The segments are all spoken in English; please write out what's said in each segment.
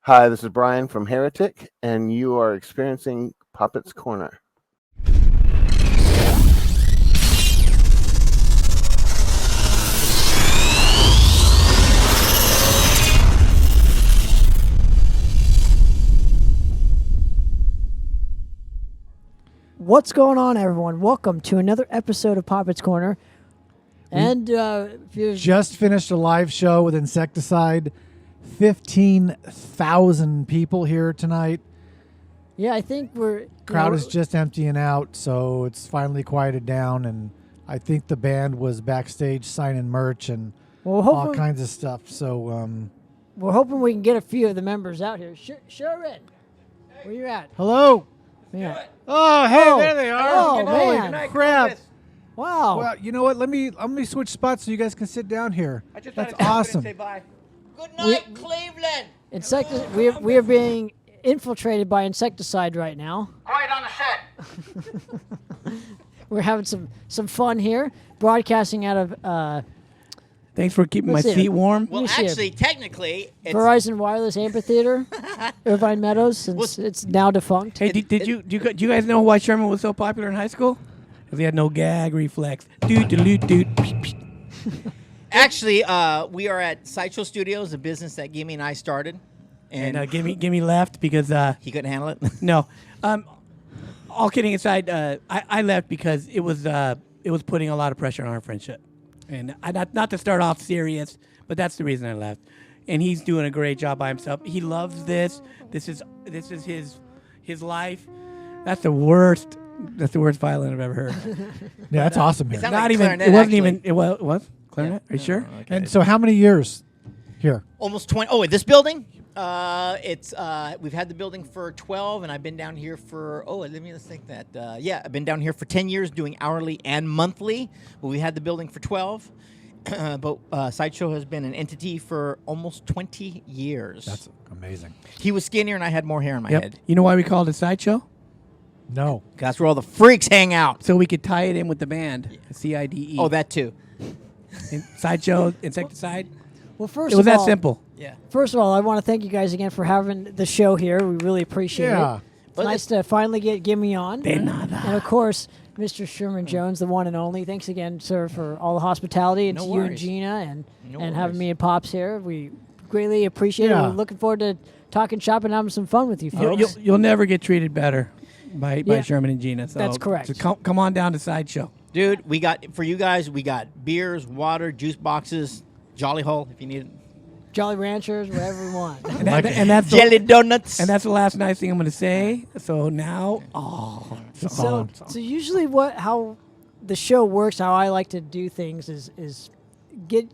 Hi, this is Brian from Heretic, and you are experiencing Poppitt's Corner. What's going on, everyone? Welcome to another episode of Poppitt's Corner. And if you just finished a live show with Insecticide. 15,000 people here tonight. Yeah, I think we're... Crowd is just emptying out, so it's finally quieted down, and I think the band was backstage signing merch and all kinds of stuff. So we're hoping we can get a few of the members out here. Sherman, where you at? Hello. Yeah. Oh, hey, there they are. Oh, Holy man. crap. Wow. Well, you know what? Let me switch spots so you guys can sit down here. That's awesome. Good night, Cleveland. We are being infiltrated by Insecticide right now. Quiet on the set. We're having some fun here, broadcasting out of Thanks for keeping my seat warm. Well, actually, technically, it's Verizon Wireless Amphitheater, Irvine Meadows, since it's now defunct. Hey, do you guys know why Sherman was so popular in high school? Because he had no gag reflex. Doot. Actually, we are at Sideshow Studios, a business that Gimmi and I started. And Gimmi left because he couldn't handle it. No, all kidding aside, I left because it was putting a lot of pressure on our friendship, and not to start off serious, but that's the reason I left. And he's doing a great job by himself. He loves this. This is his life. That's the worst violin I've ever heard. Yeah, that's awesome here. Not even. It wasn't even. It was clarinet. Yeah. Are you sure? Okay. And so, how many years here? Almost 20. Oh, this building? We've had the building for 12, and I've been down here for. Oh, let me just think that. I've been down here for 10 years, doing hourly and monthly. But we had the building for 12. But Sideshow has been an entity for almost 20 years. That's amazing. He was skinnier, and I had more hair on my head. You know why we called it Sideshow? No. That's where all the freaks hang out. So we could tie it in with the band, CIDE. Oh, that too. Sideshow, Insecticide. Well, first It was of all, that simple. Yeah. First of all, I want to thank you guys again for having the show here. We really appreciate it. It's nice to finally get Gimmi on. And of course, Mr. Sherman Jones, the one and only. Thanks again, sir, for all the hospitality. And to you and Gina and having me and Pops here. We greatly appreciate it. We're looking forward to talking shop and having some fun with you folks. You'll never get treated better by Sherman and Gina. So that's correct. So come on down to Sideshow. Dude, we got beers, water, juice boxes, Jolly Hole if you need it. Jolly Ranchers, whatever we want. and that's jelly donuts. And that's the last nice thing I'm going to say. So now, So usually how the show works, how I like to do things is get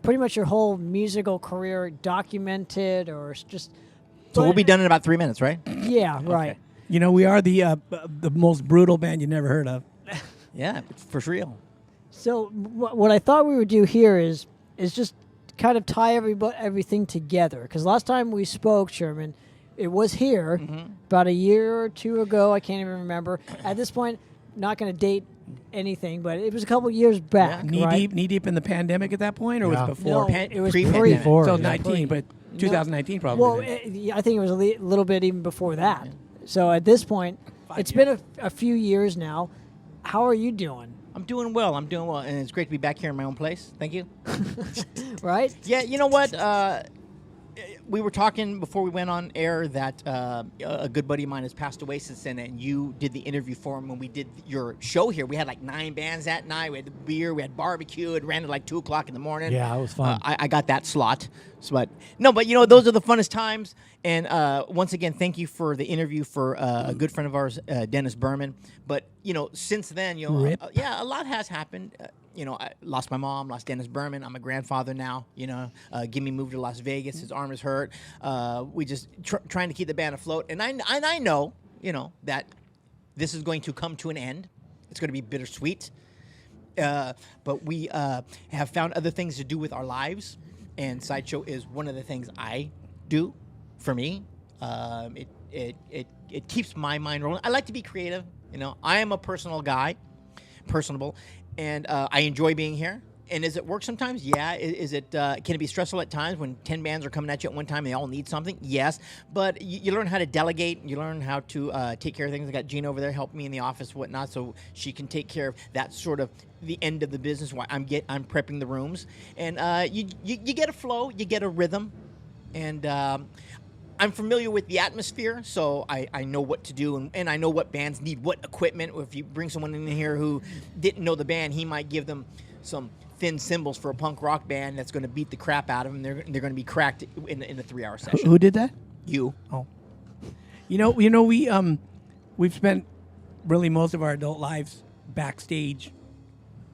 pretty much your whole musical career documented or just. So we'll be done in about 3 minutes, right? Yeah, right. Okay. You know, we are the most brutal band you never heard of. Yeah, it's for real. So what I thought we would do here is just kind of tie everything together. Because last time we spoke, Sherman, it was here about a year or two ago. I can't even remember. At this point, not going to date anything, but it was a couple years back. Knee deep in the pandemic at that point, or was it before? No, it was Pre-pandemic. pre. So 19, but 2019 probably. Well, I think it was a little bit even before that. So at this point, it's been a few years now. How are you doing? I'm doing well, and it's great to be back here in my own place. Thank you. Right? Yeah, you know what? We were talking before we went on air that a good buddy of mine has passed away since then, and you did the interview for him when we did your show here. We had like 9 bands that night. We had the beer, we had barbecue. It ran at like 2 o'clock in the morning. Yeah, it was fun. I got that slot. But you know, those are the funnest times. And once again, thank you for the interview for a good friend of ours, Dennis Berman. But you know, since then, you know, a lot has happened. You know, I lost my mom, lost Dennis Berman. I'm a grandfather now. You know, Gimmi moved to Las Vegas. His arm is hurt. We just trying to keep the band afloat. And I know, you know, that this is going to come to an end. It's going to be bittersweet. But we have found other things to do with our lives. And Sideshow is one of the things I do for me. It keeps my mind rolling. I like to be creative. You know, I am a personal guy, personable. And I enjoy being here. And does it work sometimes? Yeah. Is it? Can it be stressful at times when 10 bands are coming at you at one time and they all need something? Yes. But you learn how to delegate. You learn how to take care of things. I got Gina over there helping me in the office, whatnot, so she can take care of that sort of the end of the business while I'm prepping the rooms. And you get a flow, you get a rhythm, and I'm familiar with the atmosphere, so I know what to do, and I know what bands need what equipment. If you bring someone in here who didn't know the band, he might give them some thin cymbals for a punk rock band that's going to beat the crap out of them. They're going to be cracked in a 3-hour session. Who did that? You. Oh. We've spent really most of our adult lives backstage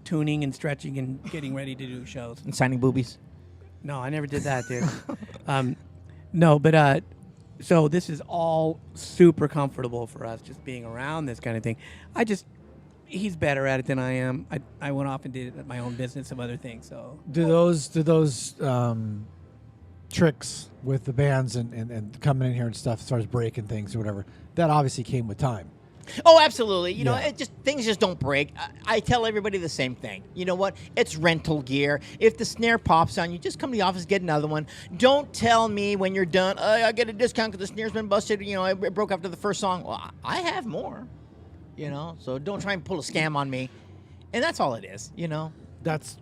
tuning and stretching and getting ready to do shows. And signing boobies. No, I never did that, dude. No, but so this is all super comfortable for us, just being around this kind of thing. He's better at it than I am. I went off and did my own business of other things. So do those tricks with the bands and coming in here and stuff, as far as breaking things or whatever, that obviously came with time. Oh, absolutely. You know, things just don't break. I tell everybody the same thing. You know what? It's rental gear. If the snare pops on you, just come to the office, get another one. Don't tell me when you're done, I get a discount because the snare's been busted. You know, it broke after the first song. Well, I have more. You know, so don't try and pull a scam on me. And that's all it is, you know. That's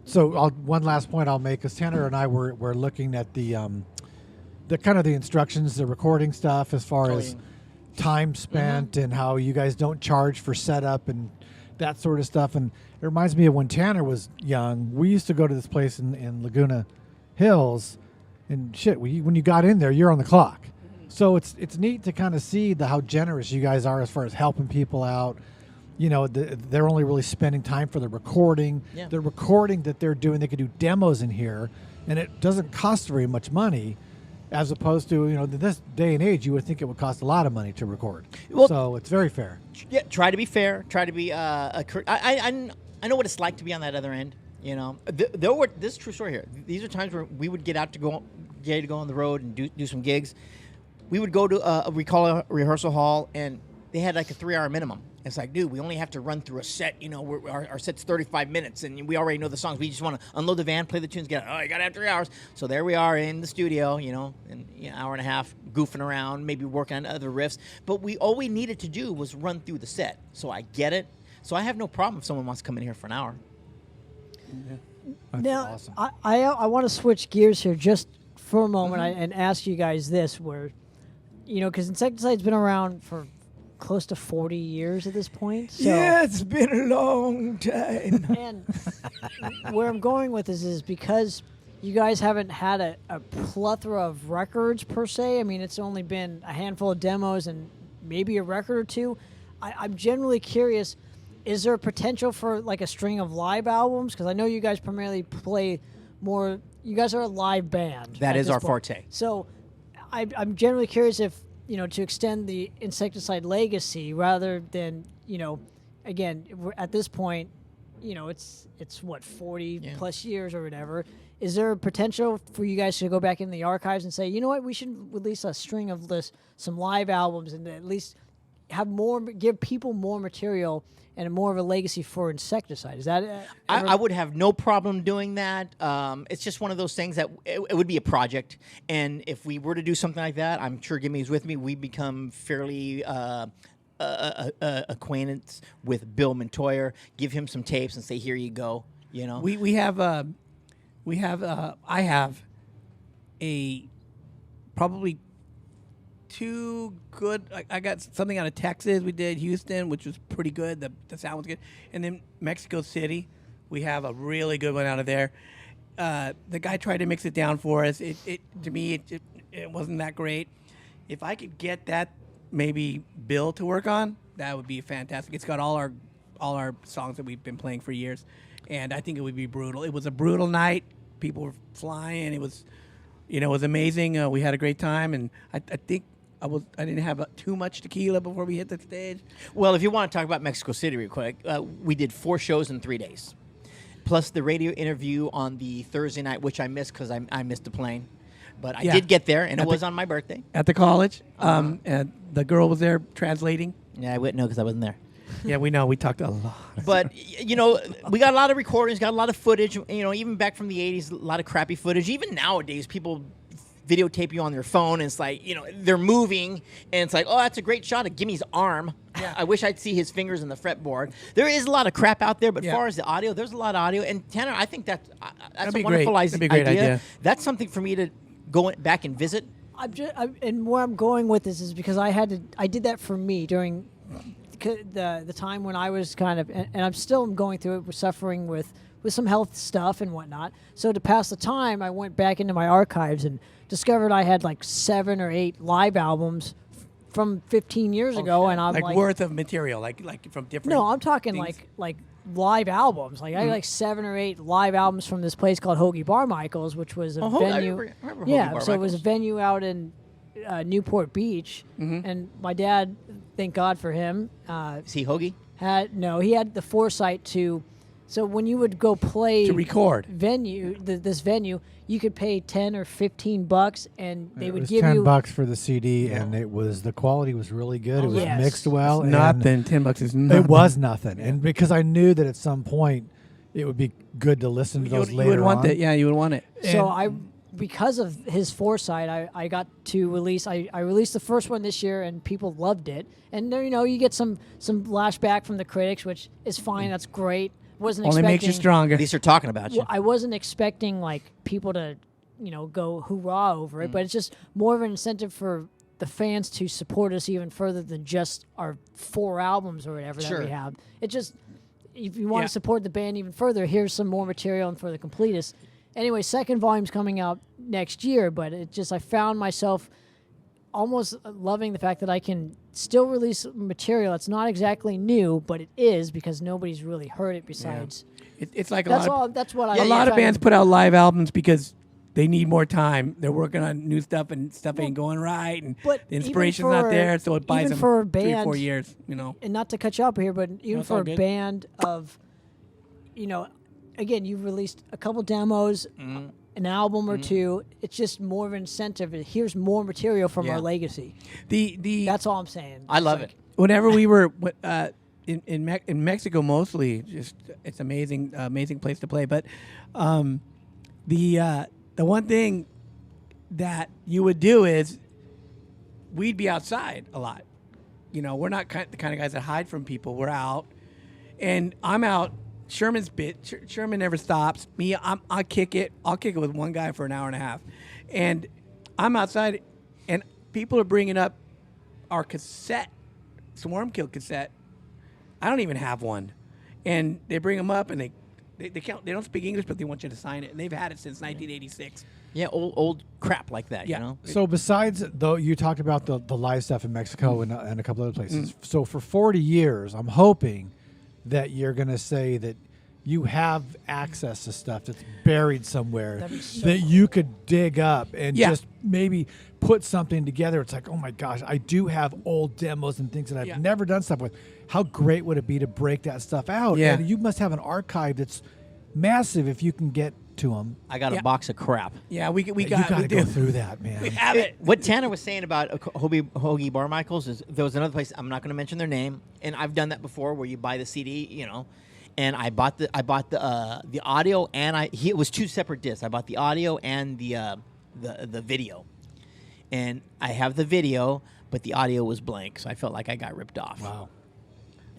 so. One last point I'll make is Tanner and I were looking at the kind of the instructions, the recording stuff, as far as time spent and how you guys don't charge for setup and that sort of stuff. And it reminds me of when Tanner was young. We used to go to this place in Laguna Hills, and shit. When you got in there, you're on the clock. So it's neat to kind of see how generous you guys are as far as helping people out. You know, they're only really spending time for the recording. Yeah. The recording that they're doing, they could do demos in here, and it doesn't cost very much money, as opposed to, you know, this day and age, you would think it would cost a lot of money to record. Well, so it's very fair. Yeah, try to be fair. Try to be I know what it's like to be on that other end. You know, this is a true story here. These are times where we would get to go on the road and do some gigs. We would go to a rehearsal hall, and they had like a 3-hour minimum. It's like, dude, we only have to run through a set. You know, our set's 35 minutes, and we already know the songs. We just want to unload the van, play the tunes, you got to have 3 hours. So there we are in the studio, you know, in an hour and a half, goofing around, maybe working on other riffs. But all we needed to do was run through the set. So I get it. So I have no problem if someone wants to come in here for an hour. Yeah. That's now, awesome. I want to switch gears here just for a moment and ask you guys this, where, you know, because Insecticide's been around for close to 40 years at this point. So yeah, it's been a long time. And where I'm going with this is because you guys haven't had a plethora of records per se. I mean, it's only been a handful of demos and maybe a record or two. I'm generally curious, is there a potential for like a string of live albums? Because I know you guys primarily play more, you guys are a live band. That is our point. forte. So I'm generally curious if, you know, to extend the Insecticide legacy rather than, you know, again, at this point, you know, it's what, 40 plus years or whatever. Is there a potential for you guys to go back in the archives and say, you know what, we should release a string of some live albums and at least give people more material and more of a legacy for Insecticide? Is that I would have no problem doing that. It's just one of those things that it would be a project, and if we were to do something like that, I'm sure Gimmi's with me. We become fairly acquaintance with Bill Montoyer. Give him some tapes and say, "Here you go." You know, I have a probably two good. I got something out of Texas. We did Houston, which was pretty good. The sound was good. And then Mexico City, we have a really good one out of there. The guy tried to mix it down for us. To me, it wasn't that great. If I could get that maybe Bill to work on, that would be fantastic. It's got all our songs that we've been playing for years, and I think it would be brutal. It was a brutal night. People were flying. It was, you know, it was amazing. We had a great time, and I think I didn't have too much tequila before we hit the stage. Well, if you want to talk about Mexico City real quick, we did 4 shows in 3 days, plus the radio interview on the Thursday night, which I missed because I missed the plane. But I did get there, and it was on my birthday. At the college. And the girl was there translating. Yeah, I wouldn't know because I wasn't there. Yeah, we know. We talked a lot. But you know, we got a lot of recordings, got a lot of footage. You know, even back from the '80s, a lot of crappy footage. Even nowadays, people videotape you on their phone, and it's like, you know, they're moving, and it's like, oh, that's a great shot of Gimmi's arm. Yeah. I wish I'd see his fingers in the fretboard. There is a lot of crap out there, but as far as the audio, there's a lot of audio. And Tanner, I think that's a wonderful That'd be a great idea. That's something for me to go back and visit. And where I'm going with this is because I did that for me during the time when I was kind of, and I'm still going through it, with suffering with some health stuff and whatnot. So to pass the time, I went back into my archives and discovered I had like 7 or 8 live albums from 15 years ago, and I'm like worth of material, like from different. No, I'm talking things. like live albums. Like I had like 7 or 8 live albums from this place called Hoagie Bar Michael's, which was a venue. I remember yeah, Hoagie Bar so it was a Michael's. venue out in Newport Beach, and my dad, thank God for him, Is he Hoagie? he had the foresight to. So when you would go play To record. this venue, you could pay $10 or $15, and they would it was give you $10 for the CD, and the quality was really good. It was yes. mixed well. and Nothing. $10 is nothing. It was nothing, and because I knew that at some point it would be good to listen to those You later would want on. that. Yeah, you would want it. So because of his foresight, I got to release. I released the first one this year, and people loved it. And you know, you get some lashback from the critics, which is fine. That's great. Wasn't Only expecting, makes you stronger. At least they're talking about you. Well, I wasn't expecting like people to, you know, go hoorah over it, but it's just more of an incentive for the fans to support us even further than just our 4 albums or whatever that we have. It just, if you want to support the band even further, here's some more material and for the completists. Anyway, second volume's coming out next year, but it just, I found myself almost loving the fact that I can still release material that's not exactly new, but it is because nobody's really heard it besides. It's like That's what I a lot of bands put out live albums because they need more time. They're working on new stuff, and stuff ain't going right, and but the inspiration's not there, so it buys even them for a 3 or 4 band- years. You know. And not to cut you up here, but even it's for all a good. band of, you know, again, you've released a couple demos, an album or 2. It's just more of an incentive. Here's more material from our legacy. That's all I'm saying. I love it. Whenever we were in Mexico, mostly, just it's amazing place to play. But the one thing that you would do is we'd be outside a lot. You know, we're not the kind of guys that hide from people. We're out, and I'm out. Sherman's Sherman never stops. Me, I'll kick it. I'll kick it with one guy for an hour and a half, and I'm outside, and people are bringing up our cassette, Swarm Kill cassette. I don't even have one, and they bring them up, and they don't speak English, but they want you to sign it, and they've had it since 1986. Yeah, old crap like that. Yeah. You know. So besides, though, you talked about the live stuff in Mexico and a couple other places. So for 40 years, I'm hoping that you're going to say that you have access to stuff that's buried somewhere That'd be so that you could dig up and Yeah. just maybe put something together. It's like, oh my gosh, I do have old demos and things that I've never done stuff with. How great would it be to break that stuff out? Yeah. And you must have an archive that's massive if you can get to them. I got a box of crap. Yeah, we You got got we to go do. through that, man. We have it. What Tanner was saying about Hoagie Bar Michael's is there was another place, I'm not going to mention their name, and I've done that before where you buy the CD, you know, and I bought the audio, and it was 2 separate discs. I bought the audio and the video, and I have the video, but the audio was blank, so I felt like I got ripped off. Wow.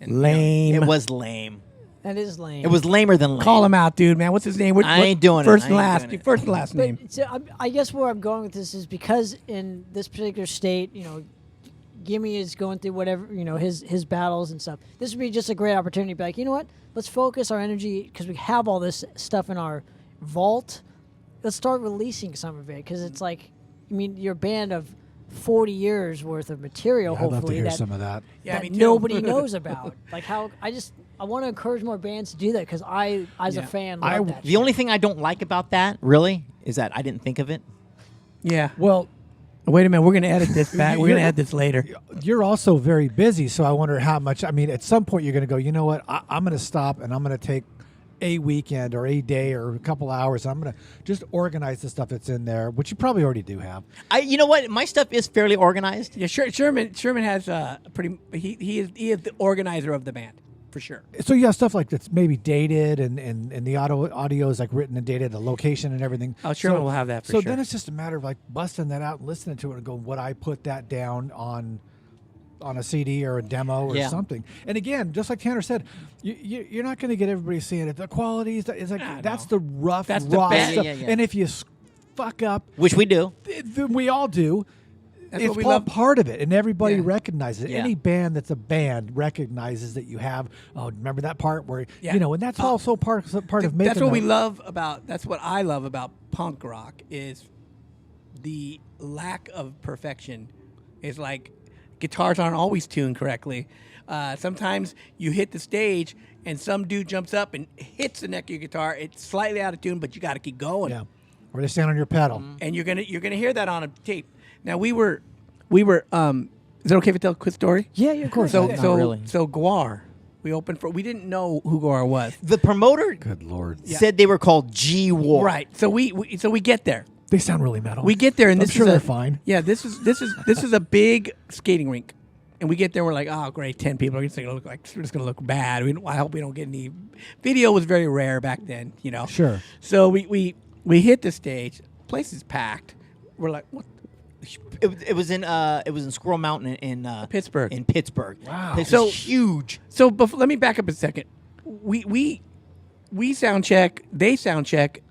And, Lame. it was lame. That is lame. It was lamer than lame. Call him out, dude, man. What's his name? I ain't doing it. First I and ain't last. doing it. First and last name. But so I guess where I'm going with this is because in this particular state, you know, Gimmi is going through whatever, you know, his battles and stuff. This would be just a great opportunity to be like, you know what? Let's focus our energy because we have all this stuff in our vault. Let's start releasing some of it because it's like, I mean, you're a band of 40 years worth of material. I'd love to hopefully hear that, some of that. Yeah, that me too. nobody knows about. Like how I want to encourage more bands to do that because I, as a fan, love that. The only thing I don't like about that, really, is that I didn't think of it. Yeah. Well, Wait a minute. We're going to edit this back. We're going to add this later. you're also very busy, so I wonder how much. I mean, at some point you're going to go, you know what? I'm going to stop and I'm going to take a weekend or a day or a couple hours. I'm going to just organize the stuff that's in there, which you probably already do have. You know what? My stuff is fairly organized. Yeah, Sherman has he is the organizer of the band for sure. So you have stuff like that's maybe dated and the audio is like written and dated, the location and everything. Oh, Sherman will have that for so sure. So then it's just a matter of like busting that out and listening to it and going, would I put that down on a CD or a demo or something? And again, just like Tanner said, you're not going to get everybody seeing it. The quality is like that's the rough, That's the raw bad. stuff. Yeah. And if you fuck up, Which we do. we all do. That's It's what we all love. part of it, and everybody Yeah. recognizes it. Yeah. Any band that's a band recognizes that you have. Oh, remember that part where Yeah. and that's also part of making. That's what we the- love about. That's what I love about punk rock is the lack of perfection. Is like guitars aren't always tuned correctly. Sometimes you hit the stage and some dude jumps up and hits the neck of your guitar. It's slightly out of tune, but you got to keep going. Yeah, or they stand on your pedal. And you're gonna hear that on a tape. Now we were. Is it okay if I tell a quick story? Yeah, of course. So Not so really. so Guar, we opened for. We didn't know who Guar was. The promoter Good Lord, said they were called G War. Right. So we get there. they sound really metal. We get there and I'm this sure is they're fine. Yeah, this is a big skating rink, and we get there. We're like, oh great, 10 people are just gonna look like we're just gonna look bad. I hope we don't get any. Video was very rare back then, Sure. So we hit the stage. Place is packed. We're like, what? It was in Squirrel Mountain in Pittsburgh. In Pittsburgh. Wow. This So- is huge. So let me back up a second. We sound check. They sound check.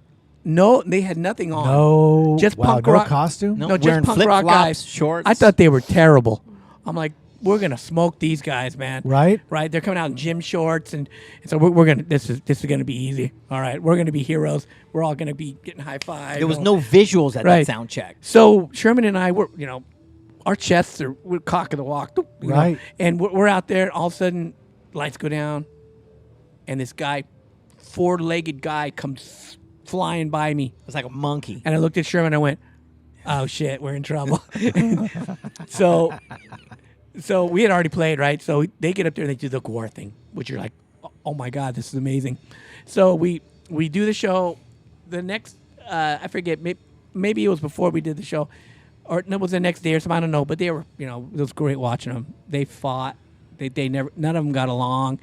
No, they had nothing on. No, just wow, punk no rock costume. No. No, just Wearing punk rock flip-flops, guys. shorts. I thought they were terrible. I'm like, we're gonna smoke these guys, man. Right? Right. They're coming out in gym shorts, and so we're gonna. This is gonna be easy. All right, we're gonna be heroes. We're all gonna be getting high five. There was no visuals at Right. that sound check. So Sherman and I were, our chests we're cock of the walk, you know, Right. and we're out there. All of a sudden, lights go down, and this guy, 4-legged guy, comes flying by me, It was like a monkey. and I looked at Sherman and I went, "Oh shit, we're in trouble." So we had already played, right? So they get up there and they do the Guar thing, which you're like, "Oh my god, this is amazing." So we do the show. The next, I forget, maybe it was before we did the show, or no, it was the next day or something. I don't know, but they were, it was great watching them. They fought. They never, none of them got along.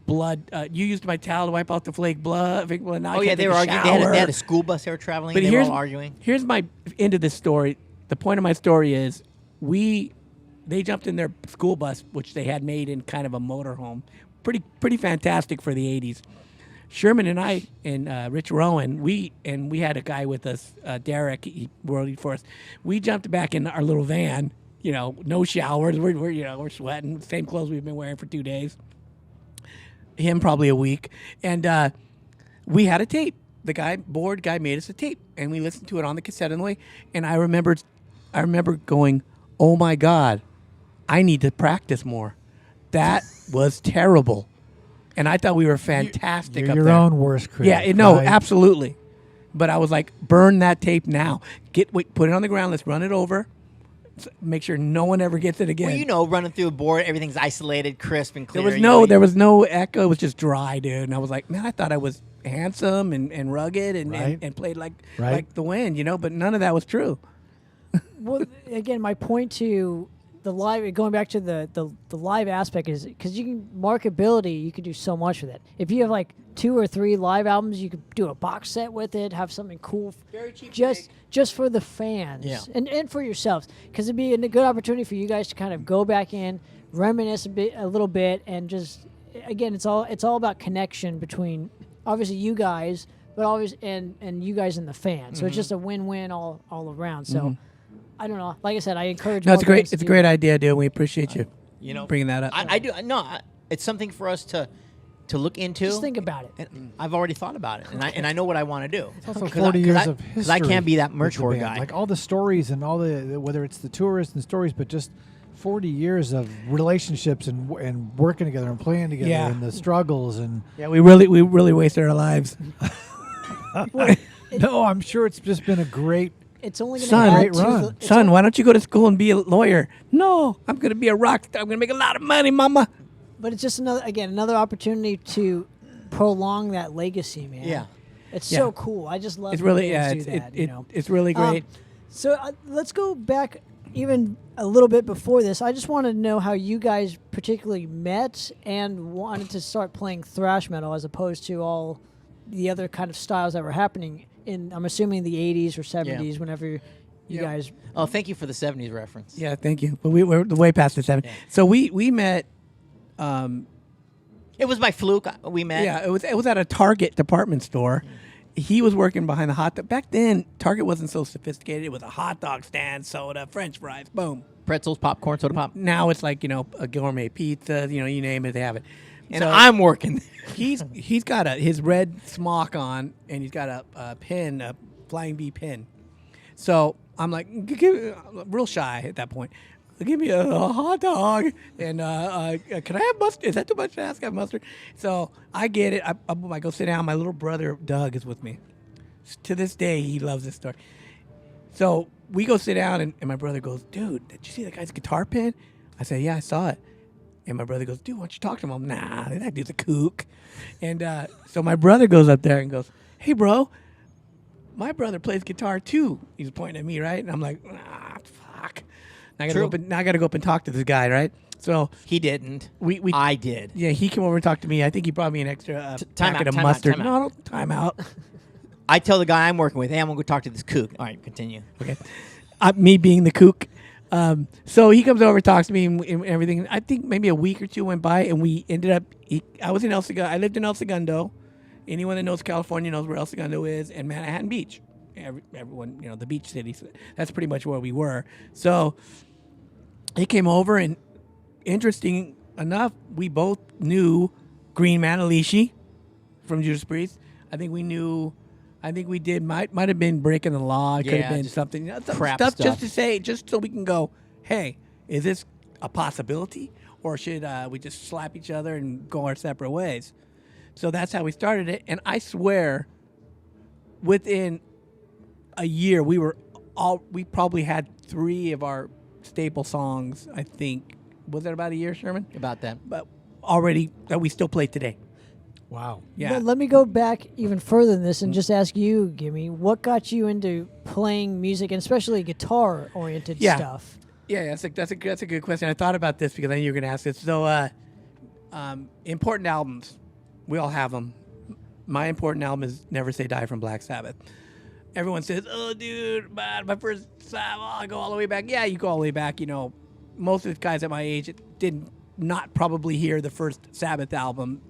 Blood. You used my towel to wipe out the flake blood. Now I Oh yeah, can't they take were a arguing. shower. They had a school bus they were traveling. But They were here's all arguing. Here's my end of this story. The point of my story is they jumped in their school bus, which they had made in kind of a motorhome. Pretty fantastic for the 80s. Sherman and I and Rich Rowan, we had a guy with us, Derek, he worked for us. We jumped back in our little van, no showers. We're sweating, same clothes we've been wearing for 2 days. Him probably a week, and we had a tape. The board guy made us a tape, and we listened to it on the cassette on the way. And I remember going, "Oh my God, I need to practice more." That was terrible, and I thought we were fantastic. You're up your there. own worst critic. Yeah, no, right? absolutely. But I was like, burn that tape now. Put it on the ground. Let's run it over. Make sure no one ever gets it again. Well, running through a board, everything's isolated, crisp, and clear. There was no echo. It was just dry, dude. And I was like, man, I thought I was handsome and rugged and, Right. and played like Right. the wind, but none of that was true. Well, again, my point to the live, going back to the live aspect is because you can marketability, you can do so much with it. If you have like 2 or 3 live albums, you could do a box set with it, have something cool, Very cheap to just for the fans, Yeah. and for yourselves, because it'd be a good opportunity for you guys to kind of go back in, reminisce a little bit, and just again, it's all about connection between obviously you guys, but always and you guys and the fans. So it's just a win-win all around. So. I don't know. Like I said, I encourage. No, more it's great. bands to It's a do great that. idea, dude. We appreciate you, bringing that up. I do. No, it's something for us to look into. Just think about it. And I've already thought about it, and I know what I want to do. It's also 40 years of history. Because I can't be that with merch the hoard band. guy. Like all the stories and all the whether it's the tourists and stories, but just 40 years of relationships and working together and playing together Yeah. and the struggles and Yeah, we really wasted our lives. no, I'm sure it's just been a great. It's only going Son, to great add to run. the, it's Son, why don't you go to school and be a lawyer? No, I'm going to be a rock star. I'm going to make a lot of money, mama. but it's just another opportunity to prolong that legacy, man. Yeah. It's so cool. I just love It's really bands do that. it's really great. So let's go back even a little bit before this. I just wanted to know how you guys particularly met and wanted to start playing thrash metal as opposed to all the other kind of styles that were happening in, I'm assuming, the 80s or 70s, whenever you guys... Oh, thank you for the 70s reference. Yeah, thank you. But we're way past the 7. Yeah. So we met. It was by fluke we met. Yeah, it was at a Target department store. He was working behind the hot dog. Back then, Target wasn't so sophisticated. It was a hot dog stand, soda, French fries, boom. Pretzels, popcorn, soda pop. Now it's like, a gourmet pizza. You name it, they have it. And I'm working. He's got his red smock on, and he's got a pin, a flying bee pin. So I'm like, real shy at that point. Give me a hot dog, and can I have mustard? Is that too much to ask? I have mustard. So I get it. I go sit down. My little brother Doug is with me. To this day, he loves this story. So we go sit down, and my brother goes, "Dude, did you see that guy's guitar pin?" I said, "Yeah, I saw it." And my brother goes, "Dude, why don't you talk to him?" I'm, "Nah, that dude's a kook." And so my brother goes up there and goes, "Hey, bro, my brother plays guitar too." He's pointing at me, right? And I'm like, fuck. Now I gotta go up and talk to this guy, right? So He didn't. I did. yeah, he came over and talked to me. I think he brought me an extra time packet out, of time out, mustard. time out. No, don't time out. I tell the guy I'm working with, "Hey, I'm going to go talk to this kook." All right, continue. Okay, me being the kook. So he comes over, talks to me, and everything. I think maybe a week or two went by, and we ended up. I was in El Segundo. I lived in El Segundo. Anyone that knows California knows where El Segundo is, and Manhattan Beach. Everyone, the beach cities. That's pretty much where we were. So he came over, and interesting enough, we both knew Green Manalishi from Judas Priest. I think we did might have been Breaking the Law. It could have been just something. Some crap stuff stuff. just to say, just so we can go, hey, is this a possibility, or should we just slap each other and go our separate ways? So that's how we started it. And I swear, within a year, we probably had 3 of our staple songs. I think, was it about a year, Sherman? About that. But already that we still play today. Wow. Yeah. But let me go back even further than this and just ask you, Gimmi, what got you into playing music, and especially guitar-oriented stuff? Yeah, that's a good question. I thought about this because I knew you were going to ask this. So, important albums, we all have them. My important album is "Never Say Die" from Black Sabbath. Everyone says, "Oh, dude, man, my first Sabbath, I go all the way back." Yeah, you go all the way back. Most of the guys at my age did not probably hear the first Sabbath album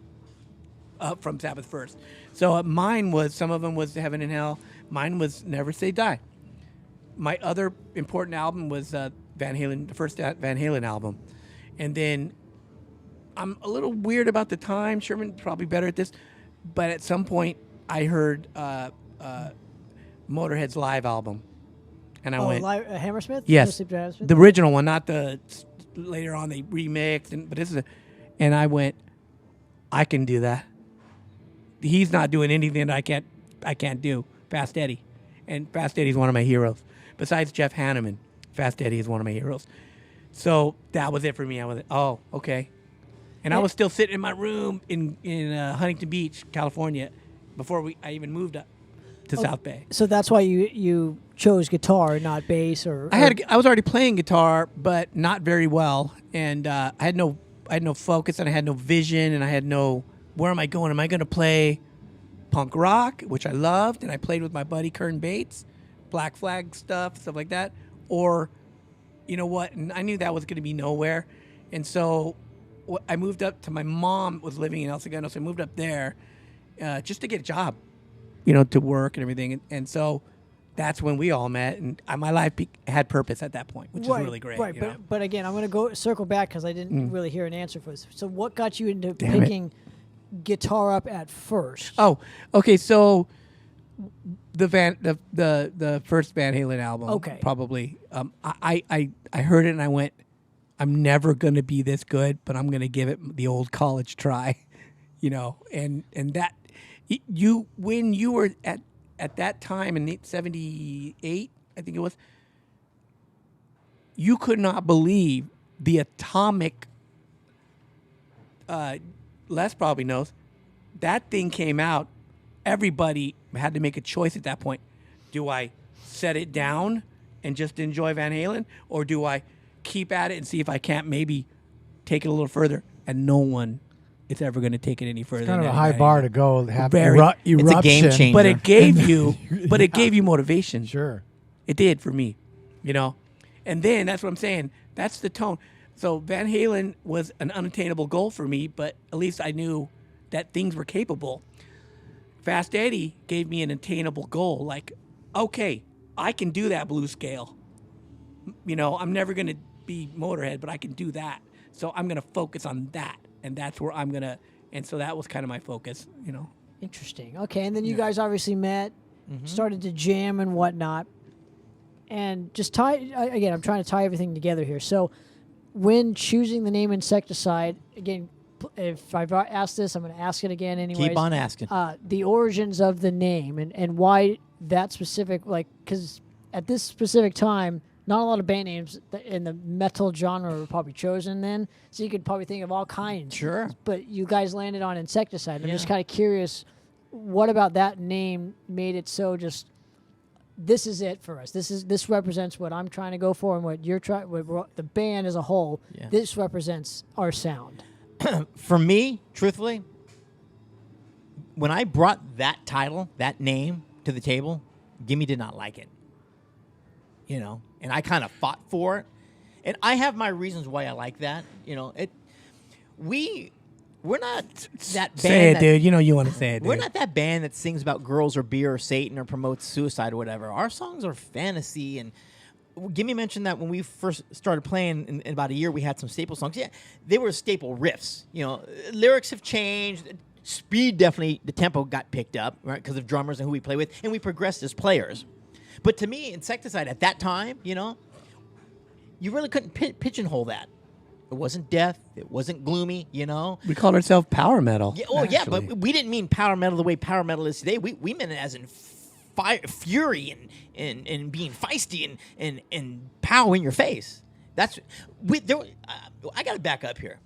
from Sabbath first. So mine was, some of them was Heaven and Hell. Mine was "Never Say Die." My other important album was Van Halen, the first Van Halen album. And then I'm a little weird about the time. Sherman's probably better at this. But at some point, I heard Motorhead's live album. And I went, Hammersmith? yes, Hammersmith? the original one, not the later on they remixed. But this is and I went, I can do that. He's not doing anything that I can't do. Fast Eddie. And Fast Eddie's one of my heroes. Besides Jeff Hanneman, Fast Eddie is one of my heroes. So that was it for me. I was like, oh, okay. And I was still sitting in my room in Huntington Beach, California, before I even moved up to South Bay. So that's why you chose guitar, not bass, or I was already playing guitar, but not very well, and I had no focus, and I had no vision, and I had no, where am I going? Am I going to play punk rock, which I loved, and I played with my buddy Kern Bates, Black Flag stuff like that, or you know what? And I knew that was going to be nowhere, and so I moved up to, my mom was living in El Segundo, so I moved up there just to get a job, to work and everything. And so that's when we all met, and my life had purpose at that point, which is really great. Right, but again, I'm going to circle back because I didn't really hear an answer for this. So what got you into picking guitar up at first? Oh, okay, so the first Van Halen album, probably. I heard it and I went, I'm never going to be this good, but I'm going to give it the old college try, and that when you were at that time in 78, I think it was, you could not believe the atomic, Les probably knows, that thing came out, everybody had to make a choice at that point. Do I set it down and just enjoy Van Halen, or do I keep at it and see if I can't maybe take it a little further? And no one is ever going to take it any further. It's kind of than a high Van bar Halen. to go. Have Very- eruption. It's a game changer. But it gave you, it gave you motivation. Sure. It did for me, you know. And then that's what I'm saying. That's the tone. So Van Halen was an unattainable goal for me, but at least I knew that things were capable. Fast Eddie gave me an attainable goal. Like, okay, I can do that blues scale. You know, I'm never going to be Motorhead, but I can do that. So I'm going to focus on that. And that's where I'm going to, and so that was kind of my focus, you know. Interesting. Okay, and then you guys obviously met, started to jam and whatnot. And just again, I'm trying to tie everything together here. So when choosing the name Insecticide, again, if I've asked this, I'm going to ask it again anyways. Keep on asking. The origins of the name and why that specific, like, because at this specific time, not a lot of band names in the metal genre were probably chosen then. So you could probably think of all kinds. Sure. But you guys landed on Insecticide. I'm just kind of curious, what about that name made it so just, this is it for us. This represents what I'm trying to go for and what you're trying, the band as a whole. Yeah. This represents our sound. For me, truthfully, when I brought that title, that name to the table, Gimmi did not like it. You know, and I kind of fought for it. And I have my reasons why I like that. You know, we're not that band. Say it, dude. You know you want to say it, dude. We're not that band that sings about girls or beer or Satan or promotes suicide or whatever. Our songs are fantasy. And Gimmi mentioned that when we first started playing in about a year, we had some staple songs. Yeah, they were staple riffs. You know, lyrics have changed. Speed definitely, the tempo got picked up, right, because of drummers and who we play with. And we progressed as players. But to me, Insecticide at that time, you know, you really couldn't pigeonhole that. It wasn't death. It wasn't gloomy, you know. We called ourselves power metal. Yeah, oh, yeah, actually. but we didn't mean power metal the way power metal is today. We meant it as in fury and being feisty and pow in your face. That's I got to back up here.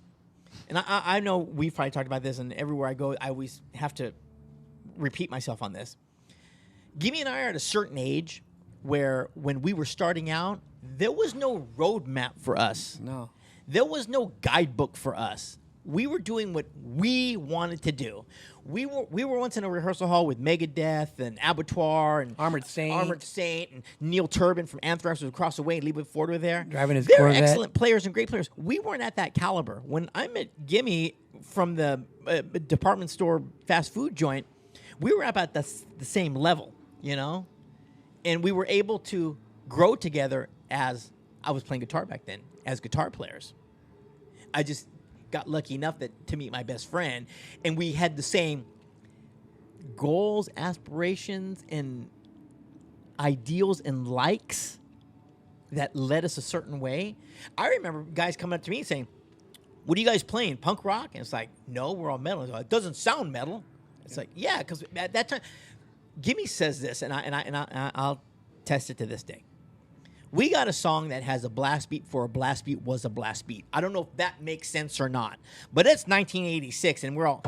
And I know we've probably talked about this, and everywhere I go, I always have to repeat myself on this. Gimmi and I are at a certain age where when we were starting out, there was no roadmap for us. No. There was no guidebook for us. We were doing what we wanted to do. We were once in a rehearsal hall with Megadeth and Abattoir and Armored Saint. and Neil Turbin from Anthrax was across the way and Liebig Ford were there. Driving his They're Corvette. excellent players and great players. We weren't at that caliber. When I met Gimmi from the department store fast food joint, we were about the same level, you know? And we were able to grow together as I was playing guitar back then, as guitar players. I just got lucky enough to meet my best friend, and we had the same goals, aspirations, and ideals and likes that led us a certain way. I remember guys coming up to me saying, "What are you guys playing, punk rock?" And it's like, "No, we're all metal." Like, it doesn't sound metal. It's like, yeah, because at that time, Gimmi says this, and I'll test it to this day. We got a song that has a blast beat for a blast beat was a blast beat. I don't know if that makes sense or not, but it's 1986, and we're all,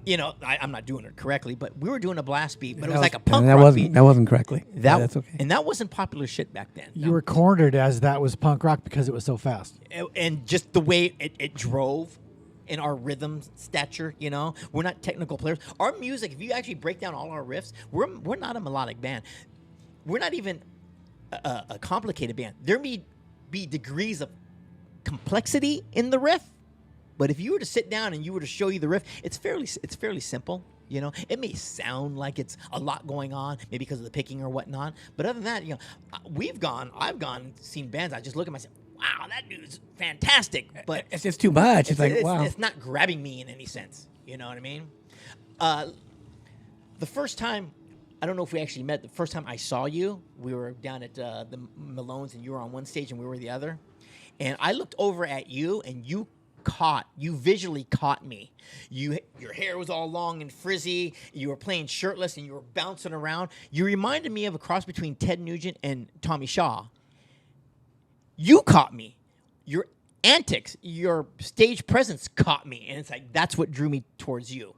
you know, I'm not doing it correctly, but we were doing a blast beat, but it was like a punk rock beat. That wasn't correctly. That's okay. And that wasn't popular shit back then. You were cornered as that was punk rock because it was so fast. And just the way it drove in our rhythm stature, you know. We're not technical players. Our music, if you actually break down all our riffs, we're not a melodic band. We're not even a complicated band. There may be degrees of complexity in the riff, but if you were to sit down and you were to show you the riff, it's fairly simple. You know, it may sound like it's a lot going on, maybe because of the picking or whatnot. But other than that, you know, I've gone and seen bands. I just look at myself, wow, that dude's fantastic. But It's just too much. It's like, wow. It's not grabbing me in any sense. You know what I mean? The first time, I don't know if we actually met. The first time I saw you, we were down at the Malone's, and you were on one stage and we were the other. And I looked over at you, and you visually caught me. Your hair was all long and frizzy. You were playing shirtless, and you were bouncing around. You reminded me of a cross between Ted Nugent and Tommy Shaw. You caught me. Your antics, your stage presence caught me, and it's like that's what drew me towards you.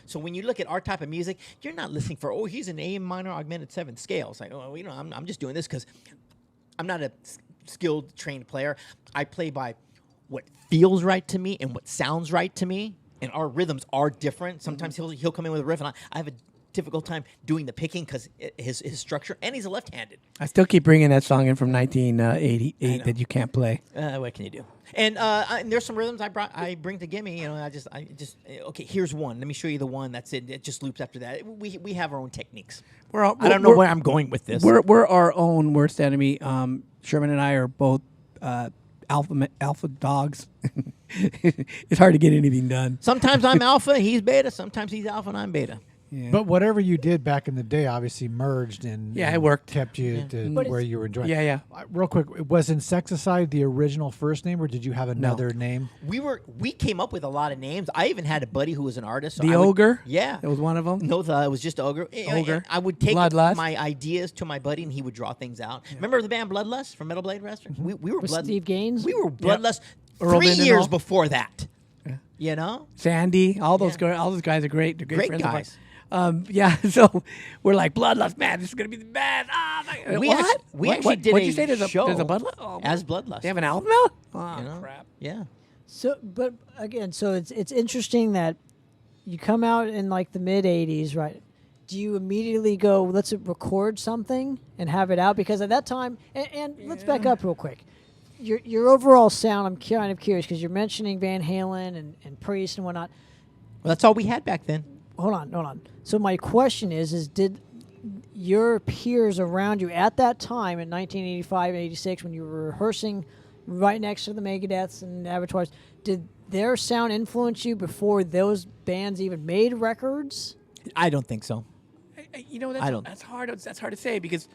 So when you look at our type of music, you're not listening for he's an A minor augmented 7th scale. It's like I'm just doing this because I'm not a skilled trained player. I play by what feels right to me and what sounds right to me, and our rhythms are different. Sometimes he'll come in with a riff, and I have a difficult time doing the picking because his structure, and he's a left-handed. I still keep bringing that song in from 1988 that you can't play. What can you do? And there's some rhythms I bring to Gimmi. I just okay. Here's one. Let me show you the one. That's it. It just loops after that. We have our own techniques. I don't know where I'm going with this. We're our own worst enemy. Sherman and I are both alpha dogs. It's hard to get anything done. Sometimes I'm alpha, he's beta. Sometimes he's alpha and I'm beta. Yeah. But whatever you did back in the day obviously merged and it worked. Kept you to where you were enjoying. Yeah. Real quick, was Insecticide the original first name, or did you have another name? We came up with a lot of names. I even had a buddy who was an artist. So Ogre? Yeah. It was one of them? No, it was just Ogre. Ogre. I would take Bloodlust. my ideas to my buddy, and he would draw things out. Yeah. Remember the band Bloodlust from Metal Blade Wrestling? Mm-hmm. We were Steve Gaines? We were Bloodlust Earl 3 Lindenthal. years before that. Yeah. Sandy, all those guys are great. They're great friends guys. Of ours. So we're like, Bloodlust, man, this is going to be the best. We actually did what'd you say? There's show a Bloodlust? Oh, as Bloodlust. they have an album out? Oh, crap. Yeah. So, but again, so it's interesting that you come out in like the mid '80s, right? Do you immediately go, let's record something and have it out? Because at that time, and let's back up real quick. Your overall sound, I'm kind of curious because you're mentioning Van Halen and Priest and whatnot. Well, that's all we had back then. Hold on. So my question is did your peers around you at that time in 1985, 86, when you were rehearsing right next to the Megadeths and Abattoirs, did their sound influence you before those bands even made records? I don't think so. That's hard to say because,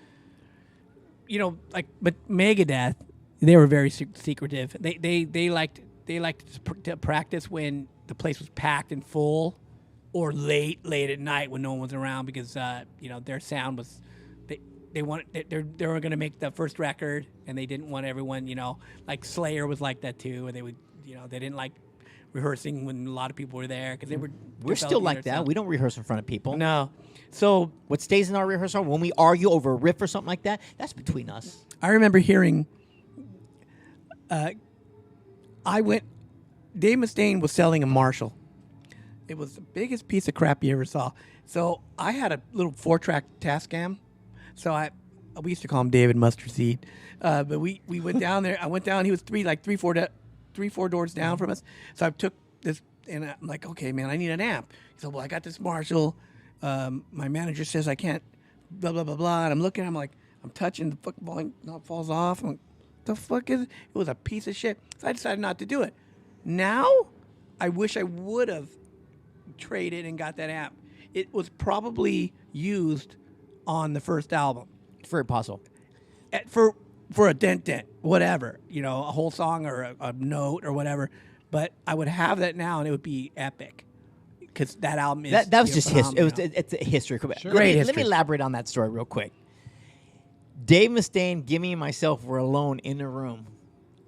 but Megadeth, they were very secretive. They liked to practice when the place was packed and full, or late at night when no one was around because their sound was they were going to make the first record and they didn't want everyone like Slayer was like that too, and they would they didn't like rehearsing when a lot of people were there because we're still like that. We don't rehearse in front of people. No. So what stays in our rehearsal when we argue over a riff or something like that, that's between us. I remember hearing Dave Mustaine was selling a Marshall. It was the biggest piece of crap you ever saw. So I had a little 4-track Tascam. So we used to call him David Mustard Seed. But we went down there. I went down. He was three, four doors down from us. So I took this, and I'm like, okay, man, I need an amp. He said, well, I got this Marshall. My manager says I can't, blah, blah, blah, blah. And I'm looking, I'm like, I'm touching the fucking volume, it falls off. I'm like, the fuck is it? It was a piece of shit. So I decided not to do it. Now, I wish I would have traded and got that amp. It was probably used on the first album. It's very possible. For a dent, whatever, a whole song or a note or whatever. But I would have that now, and it would be epic. Because that album is that was just history. It's a history. Sure. Let me elaborate on that story real quick. Dave Mustaine, Gimmi, and myself were alone in the room,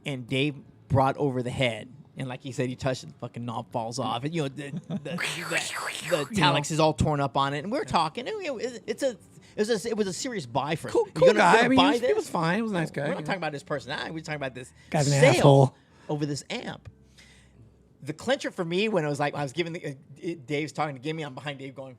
and Dave brought over the head. And like he said, he touched it, the fucking knob falls off. And, the talix is all torn up on it. And we were talking. It was a serious buy for us. Cool guy. I mean, he was fine. He was a nice guy. We're not talking about his personality. We're talking about this guy's an sale asshole over this amp. The clincher for me when it was like I was giving Dave's talking to Gimmi, I'm behind Dave going.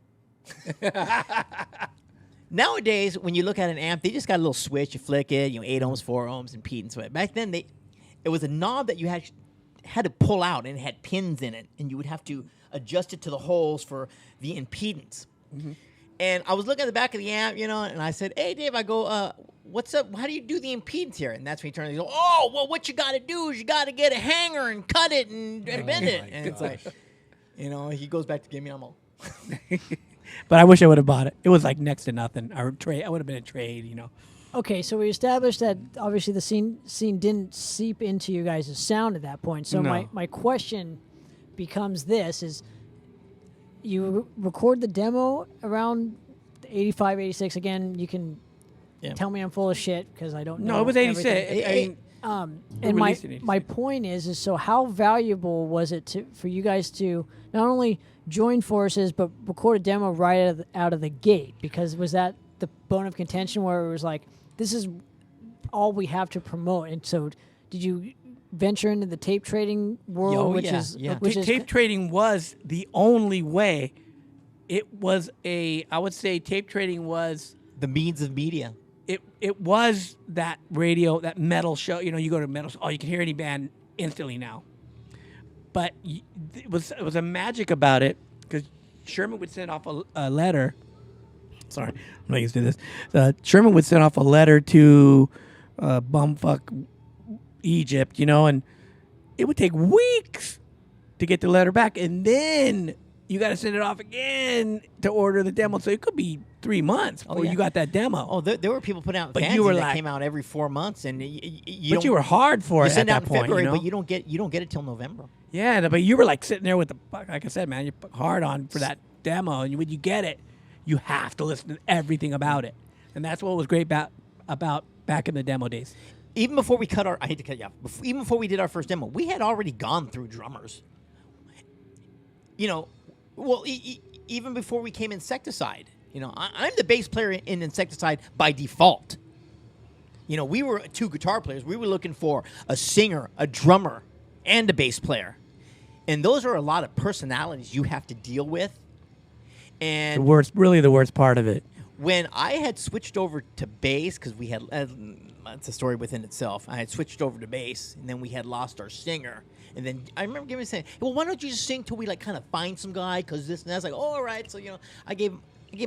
Nowadays, when you look at an amp, they just got a little switch. You flick it, 8 ohms, 4 ohms, impedance. Back then, it was a knob that you had to pull out, and it had pins in it, and you would have to adjust it to the holes for the impedance. Mm-hmm. And I was looking at the back of the amp, and I said, "Hey, Dave," I go, "What's up? How do you do the impedance here?" And that's when he turns. He goes, "Oh, well, what you got to do is you got to get a hanger and cut it and bend it." And it's like, he goes back to Gimmi. I'm all. But I wish I would have bought it. It was like next to nothing. I would have been a trade, Okay, so we established that obviously the scene didn't seep into you guys' sound at that point. So No. my question becomes this, is you record the demo around 85, 86. Again, you can tell me I'm full of shit because I don't know. No, it was 86. everything. And my point is so how valuable was it for you guys to not only join forces but record a demo right out of the gate? Because was that the bone of contention where it was like, this is all we have to promote? And so did you venture into the tape trading world? Tape trading was the only way. It was I would say tape trading was the means of media. It was that radio, that metal show. You know, you go to metal, you can hear any band instantly now. But it was a magic about it because Sherman would send off a letter. Sorry, I'm not used to this. Sherman would send off a letter to bumfuck Egypt, you know, and it would take weeks to get the letter back, and then you got to send it off again to order the demo. So it could be 3 months before you got that demo. Oh, there were people putting out fanzines that came out every 4 months, and you were hard for it send at out that in point, February, you know? but you don't get it till November. Yeah, but you were like sitting there with like I said, man, you're hard on for that demo, and when you get it, you have to listen to everything about it, and that's what was great about back in the demo days. Even before we I hate to cut you off. Even before we did our first demo, we had already gone through drummers. You know, well, even before we came Insecticide, you know, I'm the bass player in Insecticide by default. You know, we were 2 guitar players. We were looking for a singer, a drummer, and a bass player. And those are a lot of personalities you have to deal with. And the worst part of it. When I had switched over to bass, because we had, that's a story within itself. I had switched over to bass, and then we had lost our singer. And then I remember Gimmi saying, well, why don't you just sing till we like kind of find some guy, because this and that. I was like, oh, all right. So, you know, I gave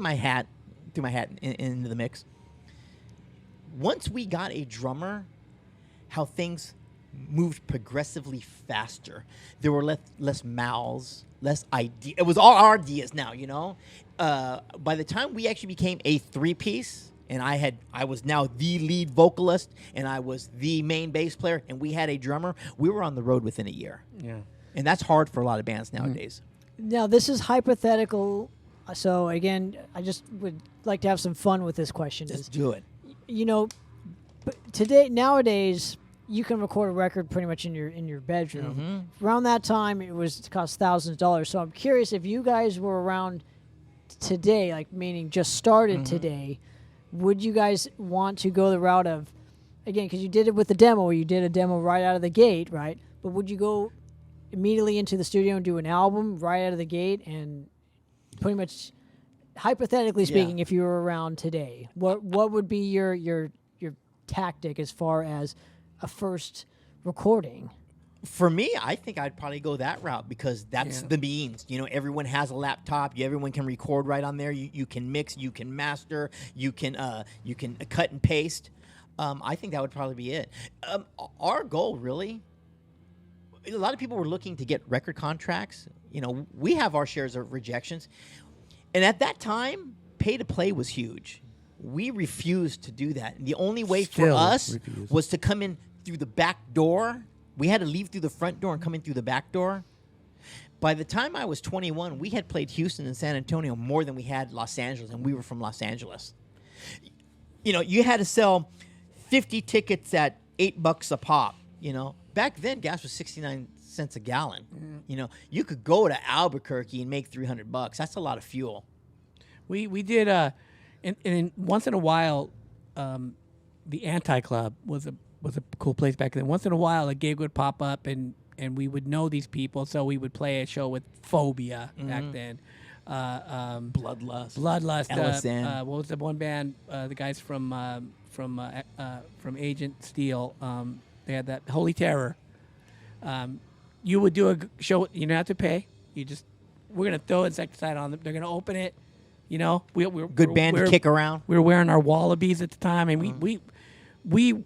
my hat, threw my hat into the mix. Once we got a drummer, how things moved progressively faster. There were less mouths, less ideas. It was all our ideas now, you know. By the time we actually became a 3-piece, and I was now the lead vocalist, and I was the main bass player, and we had a drummer, we were on the road within a year. Yeah. And that's hard for a lot of bands nowadays. Now, this is hypothetical, so again, I just would like to have some fun with this question. Just do it. You know, but nowadays, you can record a record pretty much in your bedroom. Mm-hmm. Around that time, it cost thousands of dollars. So I'm curious if you guys were around today, like meaning just started today, would you guys want to go the route of, again, because you did it with the demo, where you did a demo right out of the gate, right? But would you go immediately into the studio and do an album right out of the gate? And pretty much, hypothetically speaking, if you were around today, what would be your tactic as far as a first recording? For me, I think I'd probably go that route because that's the means. You know, everyone has a laptop. Everyone can record right on there. You can mix, you can master, you can cut and paste. I think that would probably be it. Our goal, really, a lot of people were looking to get record contracts. You know, we have our shares of rejections. And at that time, pay to play was huge. We refused to do that. And the only way for us was to come in through the back door. We had to leave through the front door and come in through the back door. By the time I was 21, we had played Houston and San Antonio more than we had Los Angeles, and we were from Los Angeles. You know, you had to sell 50 tickets at $8 a pop, you know. Back then, gas was 69 cents a gallon. You know, you could go to Albuquerque and make $300. That's a lot of fuel. We did, and once in a while, the Anti-Club was a cool place back then. Once in a while, a gig would pop up, and we would know these people, so we would play a show with Phobia back then. Bloodlust. LSN. What was the one band? The guys from Agent Steel. They had that Holy Terror. You would do a show. You don't have to pay. We're gonna throw Insecticide on them. They're gonna open it. You know, we're good band to kick around. We were wearing our Wallabies at the time, and we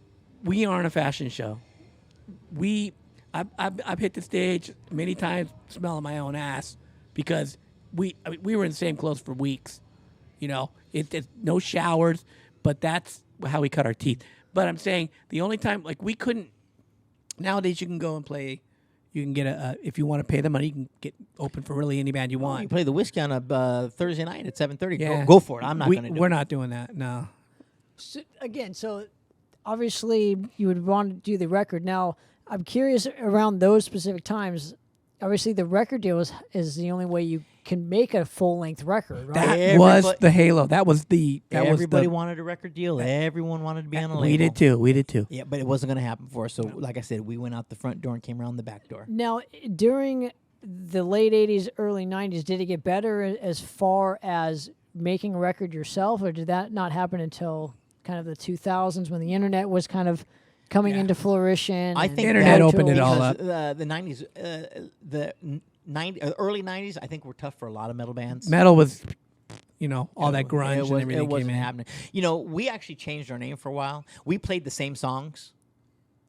aren't a fashion show. I've hit the stage many times smelling my own ass because we were in the same clothes for weeks. You know, it's no showers, but that's how we cut our teeth. But I'm saying the only time, like, we couldn't. Nowadays, you can go and play. You can get if you want to pay the money, you can get open for really any band you want. You play the Whiskey on a Thursday night at 7:30. Yeah. Go for it. I'm not going to do it. We're not doing that. No. So, again, so obviously you would want to do the record. Now, I'm curious around those specific times. Obviously, the record deal is the only way you can make a full-length record, right? That was the halo. That was the. Everybody wanted a record deal. Everyone wanted to be on a label. We did too. We did too. Yeah, but it wasn't going to happen for us. So, like I said, we went out the front door and came around the back door. Now, during the late 80s, early 90s, did it get better as far as making a record yourself, or did that not happen until kind of the 2000s when the internet was kind of coming into flourition? I think the internet opened it all because, up. The 90s, early 90s, I think were tough for a lot of metal bands. Metal was, all that grunge It and everything wasn't came in. happening. We actually changed our name for a while. We played the same songs,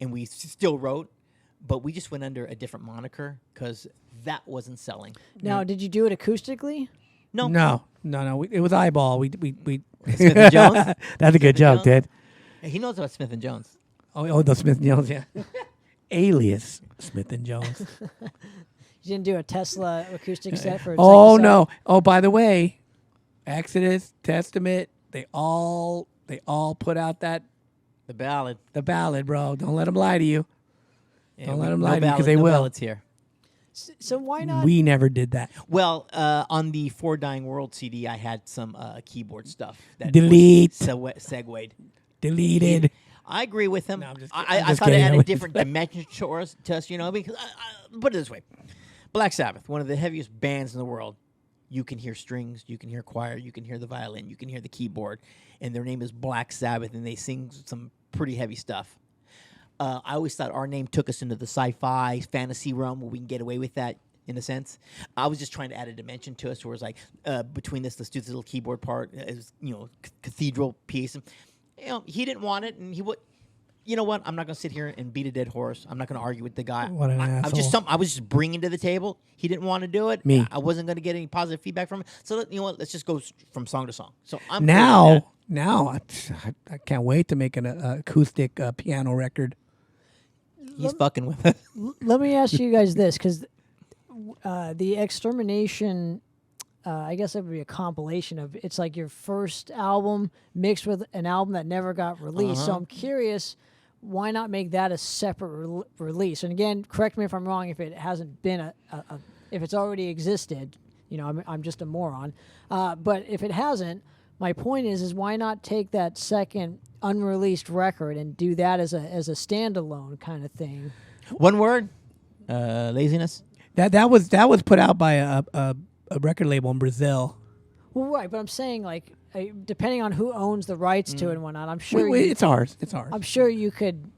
and we still wrote, but we just went under a different moniker because that wasn't selling. Now, did you do it acoustically? No. It was eyeball. We Smith and Jones. That's a good joke, Jones? dude. He knows about Smith and Jones. Oh, the Smith and Jones, yeah. Alias Smith and Jones. You didn't do a Tesla acoustic set for Oh Insecticide? no. Oh, by the way, Exodus, Testament, they all put out the ballad, bro. Don't let them lie to you. Yeah, Don't let we- them no lie to you because ballad- they no will. ballads here. So why not? We never did that. Well, on the For Dying World CD, I had some keyboard stuff that Delete. segued. Deleted. I agree with him. No, I'm just I kidding. I'm I just thought it kidding. had I a was- different dimension to us, because put it this way: Black Sabbath, one of the heaviest bands in the world. You can hear strings, you can hear choir, you can hear the violin, you can hear the keyboard, and their name is Black Sabbath, and they sing some pretty heavy stuff. I always thought our name took us into the sci-fi fantasy realm where we can get away with that. In a sense, I was just trying to add a dimension to us, where it's like between let's do this little keyboard part, cathedral piece. And, he didn't want it, and he would. You know what? I'm not going to sit here and beat a dead horse. I'm not going to argue with the guy. What an asshole. I was just bringing to the table. He didn't want to do it. Me. I wasn't going to get any positive feedback from it. So you know what? Let's just go from song to song. So I'm Now I can't wait to make an acoustic piano record. he's fucking with it. Let me ask you guys this, because the Extermination, I guess it would be a compilation of, it's like your first album mixed with an album that never got released. So I'm curious, why not make that a separate release? And again, correct me if I'm wrong, if it hasn't been if it's already existed, I'm just a moron. But if it hasn't, my point is why not take that second unreleased record and do that as a standalone kind of thing? One word: laziness. That was put out by a record label in Brazil. Well, right, but I'm saying depending on who owns the rights to it and whatnot, I'm sure It's ours. It's ours. I'm sure you could.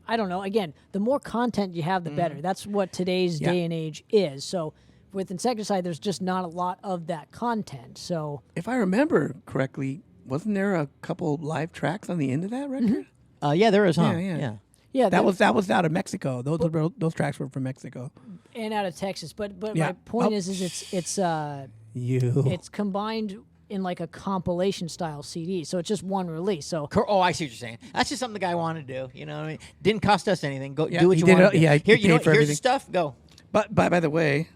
I don't know. Again, the more content you have, the better. That's what today's day and age is. So with Insecticide, there's just not a lot of that content. So If I remember correctly, wasn't there a couple live tracks on the end of that record? Yeah, there is, huh? Yeah. yeah, That was out of Mexico. Those tracks were from Mexico. and out of Texas. But Yeah. my point Oh. is it's You. it's combined in like a compilation style CD. So it's just one release. So Oh, I see what you're saying. That's just something the guy wanted to do. You know what I mean? Didn't cost us anything. Go Yeah, do what he you did want it- to do. yeah, Here, he you know, paid for here's the everything. stuff. Go. But by the way,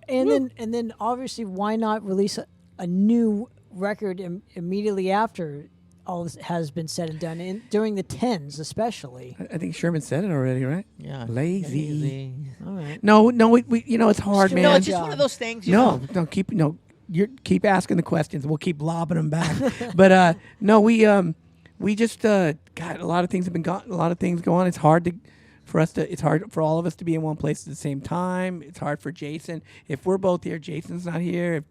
and then obviously why not release a new record immediately after all this has been said and done, during the 10s especially. I think Sherman said it already, right? Yeah. Lazy. All right. No, we it's hard, man. No, it's just one of those things. You know? You keep asking the questions. We'll keep lobbing them back. But no, we just God, a lot of things have been a lot of things go on. It's hard for all of us to be in one place at the same time. It's hard for Jason. If we're both here, Jason's not here.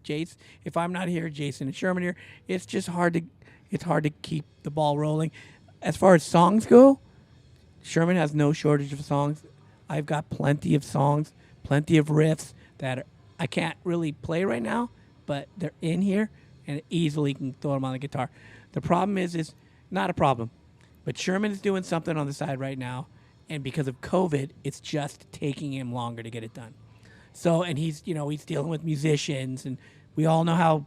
If I'm not here, Jason and Sherman here. It's just hard to keep the ball rolling. As far as songs go, Sherman has no shortage of songs. I've got plenty of songs, plenty of riffs that I can't really play right now, but they're in here and easily can throw them on the guitar. The problem is not a problem, but Sherman is doing something on the side right now, and because of COVID, it's just taking him longer to get it done. So, and he's dealing with musicians, and we all know how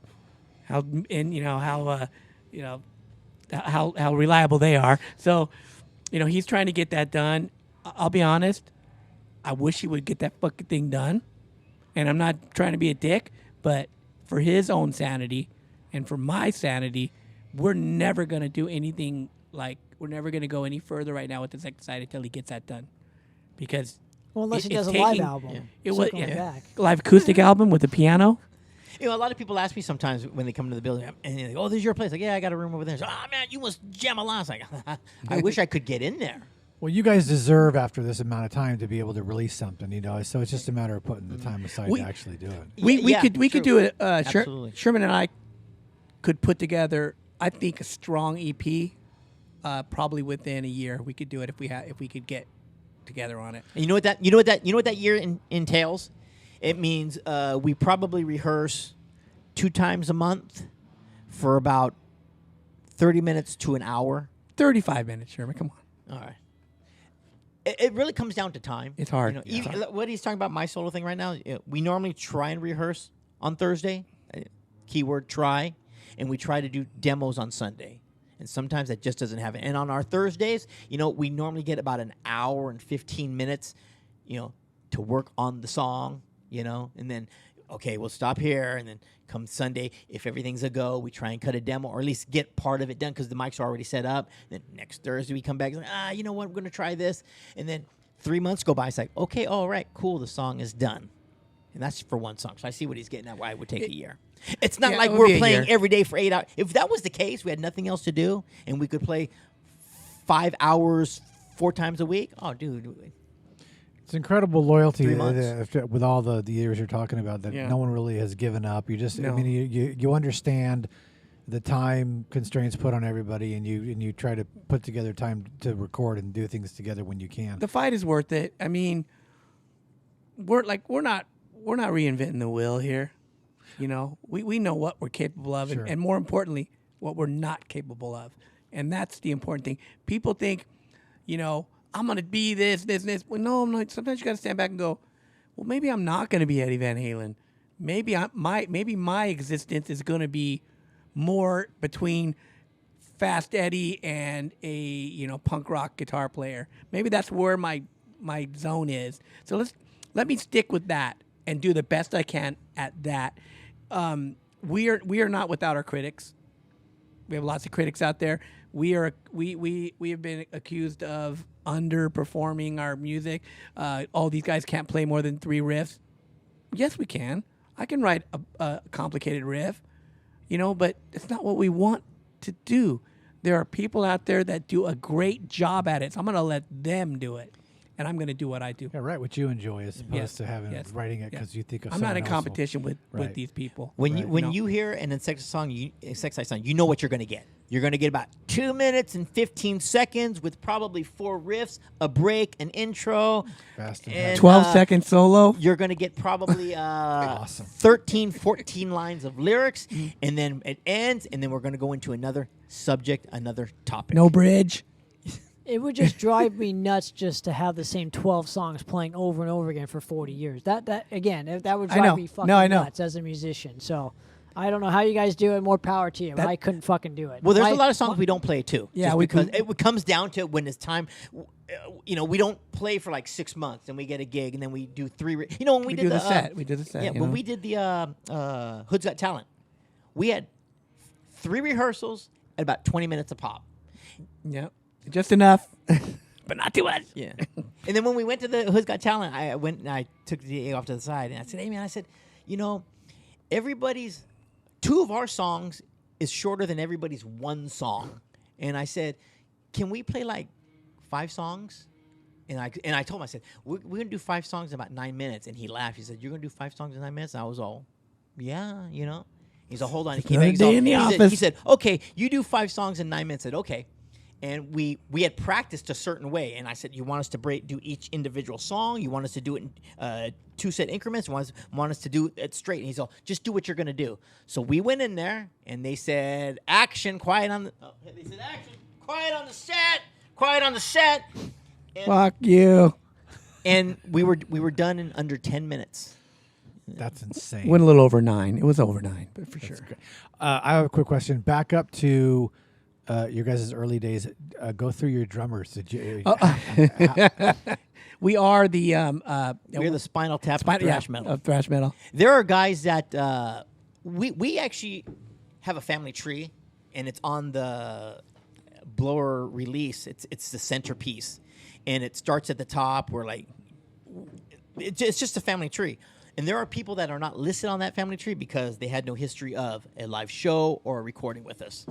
reliable they are. So, he's trying to get that done. I'll be honest, I wish he would get that fucking thing done. And I'm not trying to be a dick, but for his own sanity and for my sanity, we're never going to do anything like we're never going to go any further right now with Insecticide until he gets that done, because Well, unless he it's does a live taking- album. it was Circling back. live acoustic album with the piano. You know, a lot of people ask me sometimes when they come to the building, and they're like, "Oh, this is your place." Like, yeah, I got a room over there. So, oh man, you must jam a lot. It's like, I wish I could get in there. Well, you guys deserve after this amount of time to be able to release something, so it's just a matter of putting the time aside We- to actually do it. We Yeah, could true. do it. Absolutely. Sherman and I could put together, I think, a strong EP. Probably within a year, we could do it if we could get together on it. And you know what that year entails? It means we probably rehearse 2 times a month for about 30 minutes to an hour. 35 minutes, Sherman. Come on. All right. It really comes down to time. It's hard. You know, Yeah. even what he's talking about, my solo thing right now, we normally try and rehearse on Thursday, keyword try, and we try to do demos on Sunday. And sometimes that just doesn't happen. And on our Thursdays, we normally get about an hour and 15 minutes, to work on the song, and then, okay, we'll stop here. And then come Sunday, if everything's a go, we try and cut a demo or at least get part of it done because the mics are already set up. Then next Thursday, we come back and you know what, we're going to try this. And then 3 months go by. It's like, okay, all right, cool, the song is done. And that's for one song. So I see what he's getting at, why it would take a year. It's not Yeah, like it would be we're a playing year. every day for 8 hours. If that was the case, we had nothing else to do, and we could play 5 hours 4 times a week. Oh, dude. It's incredible loyalty 3 months. with all the years you're talking about that Yeah. no one really has given up. You just, I No. mean, you understand the time constraints put on everybody, and you try to put together time to record and do things together when you can. The fight is worth it. I mean, we're not reinventing the wheel here. We know what we're capable of, Sure. and more importantly, what we're not capable of. And that's the important thing. People think, I'm going to be this. Well, no, I'm not. Sometimes you got to stand back and go, well, maybe I'm not going to be Eddie Van Halen. Maybe my existence is going to be more between Fast Eddie and a punk rock guitar player. Maybe that's where my zone is. So let me stick with that and do the best I can at that. We are not without our critics. We have lots of critics out there. We have been accused of underperforming our music. All these guys can't play more than 3 riffs. Yes, we can. I can write a complicated riff, but it's not what we want to do. There are people out there that do a great job at it, so I'm going to let them do it, and I'm going to do what I do. Yeah, write what you enjoy as opposed Yes, to having yes, writing it yes. because you think of I'm not in someone else will- competition with Right. these people. When Right. you hear an Insecticide song, you know what you're going to get. You're going to get about 2 minutes and 15 seconds with probably 4 riffs, a break, an intro. Fast and and, heavy. 12-second solo. You're going to get probably Awesome. 13, 14 lines of lyrics, and then it ends, and then we're going to go into another subject, another topic. No bridge. It would just drive me nuts just to have the same 12 songs playing over and over again for 40 years. That would I know. drive me fucking No, I know. nuts as a musician. So I don't know how you guys do it. More power to you. But I couldn't fucking do it. Well, there's My- a lot of songs we don't play too. Yeah, just we because can- it comes down to when it's time. We don't play for like 6 months, and we get a gig, and then we do 3. When we We did do the the set. We do the set. Yeah, when we did the Hood's Got Talent, we had 3 rehearsals at about 20 minutes a pop. Yeah, just enough, but not too much. Yeah. And then when we went to the Hood's Got Talent, I went and I took the DA off to the side, and I said, "Hey man," I said, everybody's 2 of our songs is shorter than everybody's 1 song, and I said, "Can we play like 5 songs?" And I told him, I said, we're going to do 5 songs in about 9 minutes. And he laughed. He said, "You're going to do 5 songs in 9 minutes?" And I was all, "Yeah, He said, "Hold on." He came another back. day in the office. He said, "Okay, you do 5 songs in 9 minutes." I said, "Okay." And we had practiced a certain way. And I said, "You want us to do each individual song? You want us to do it in 2-set increments? You want us to do it straight?" And he's all, "Just do what you're going to do." So we went in there, and they said, "Action, quiet on the..." They said, "Action, quiet on the set, quiet on the set." And, Fuck you. and we were done in under 10 minutes. That's insane. Went a little over 9. It was over 9, but for sure. I have a quick question. Back up to your guys' early days. Go through your drummers. Did you? We are the We're the Spinal Tap of thrash metal. Of thrash metal. There are guys that we actually have a family tree, and it's on the blower release, it's the centerpiece, and it starts at the top. Where like it's just a family tree, and there are people that are not listed on that family tree because they had no history of a live show or a recording with us.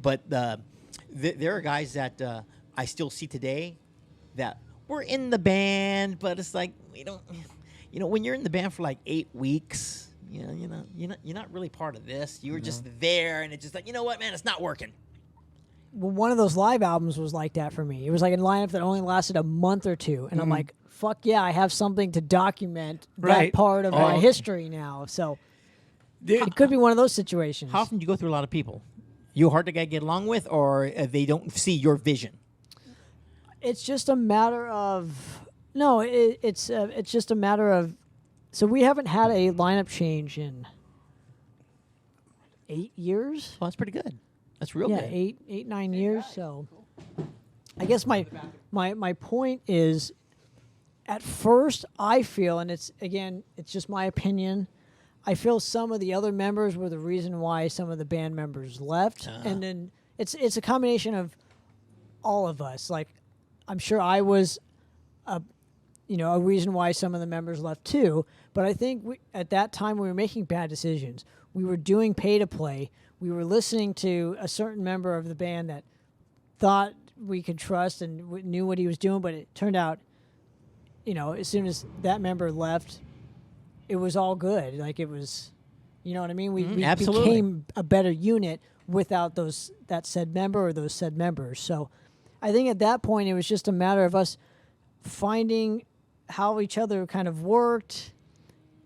But there are guys that I still see today that were in the band, but it's like we don't. You know, when you're in the band for like 8 weeks, you're not really part of this. You were just there, and it's just like, you know what, man, it's not working. Well, one of those live albums was like that for me. It was like a lineup that only lasted a month or two, and I'm like, fuck yeah, I have something to document that part of my history now. So it could be one of those situations. How often do you go through a lot of people? You hard to get along with, or they don't see your vision? It's just a matter of it's just a matter of. So we haven't had a lineup change in 8 years. Well, that's pretty good. That's real good. Yeah, 9 years. So I guess my point is, at first I feel, and it's just my opinion, I feel some of the other members were the reason why some of the band members left, and then it's a combination of all of us. Like, I'm sure I was a reason why some of the members left too. But I think at that time we were making bad decisions. We were doing pay to play. We were listening to a certain member of the band that thought we could trust and knew what he was doing, but it turned out, as soon as that member left, it was all good. Like, it was, you know what I mean? We absolutely became a better unit without that said member or those said members. So I think at that point it was just a matter of us finding how each other kind of worked,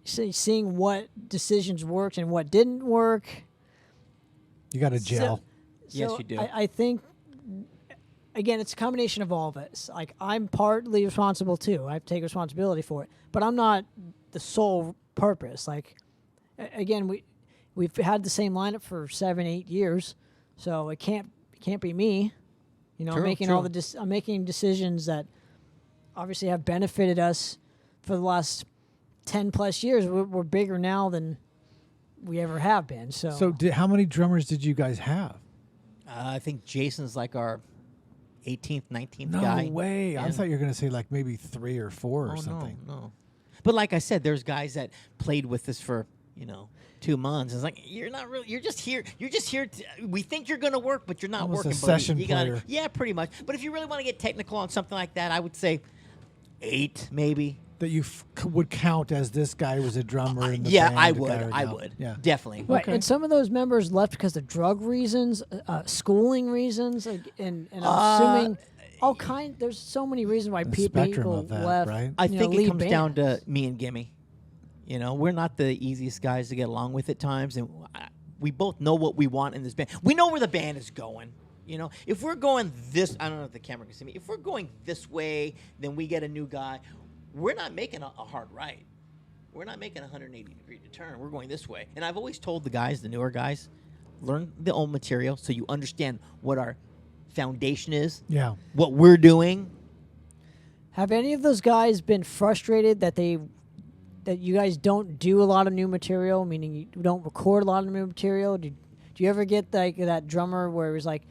seeing what decisions worked and what didn't work. You got to gel. Yes, you do. I think, again, it's a combination of all of us. Like, I'm partly responsible too. I take responsibility for it, but I'm not the sole purpose. Like, again, we've had the same lineup for 7-8 years, so it can't be me. True, I'm making I'm making decisions that obviously have benefited us for the last 10 plus years. We're bigger now than we ever have been. So how many drummers did you guys have? I think Jason's like our 18th, 19th no guy. No way. Yeah. I thought you were going to say like maybe 3 or 4 or something. No. But like I said, there's guys that played with us for, 2 months. It's like, you're not really, you're just here. We think you're going to work, but you're not Almost working. a session player. Yeah, pretty much. But if you really want to get technical on something like that, I would say 8 maybe. That you would count as this guy was a drummer in the yeah, band. I would. Yeah. Definitely. Right. Okay. And some of those members left because of drug reasons, schooling reasons, and I'm assuming all kind. There's so many reasons why people of that, left. Right? I think it comes bands. down to me and Gimmi. We're not the easiest guys to get along with at times, and we both know what we want in this band. We know where the band is going. If we're going this, I don't know if the camera can see me. If we're going this way, then we get a new guy. We're not making a hard right. We're not making a 180-degree turn. We're going this way. And I've always told the guys, the newer guys, learn the old material so you understand what our foundation is. Yeah. What we're doing. Have any of those guys been frustrated that you guys don't do a lot of new material, meaning you don't record a lot of new material? Do you ever get like that drummer where it was like,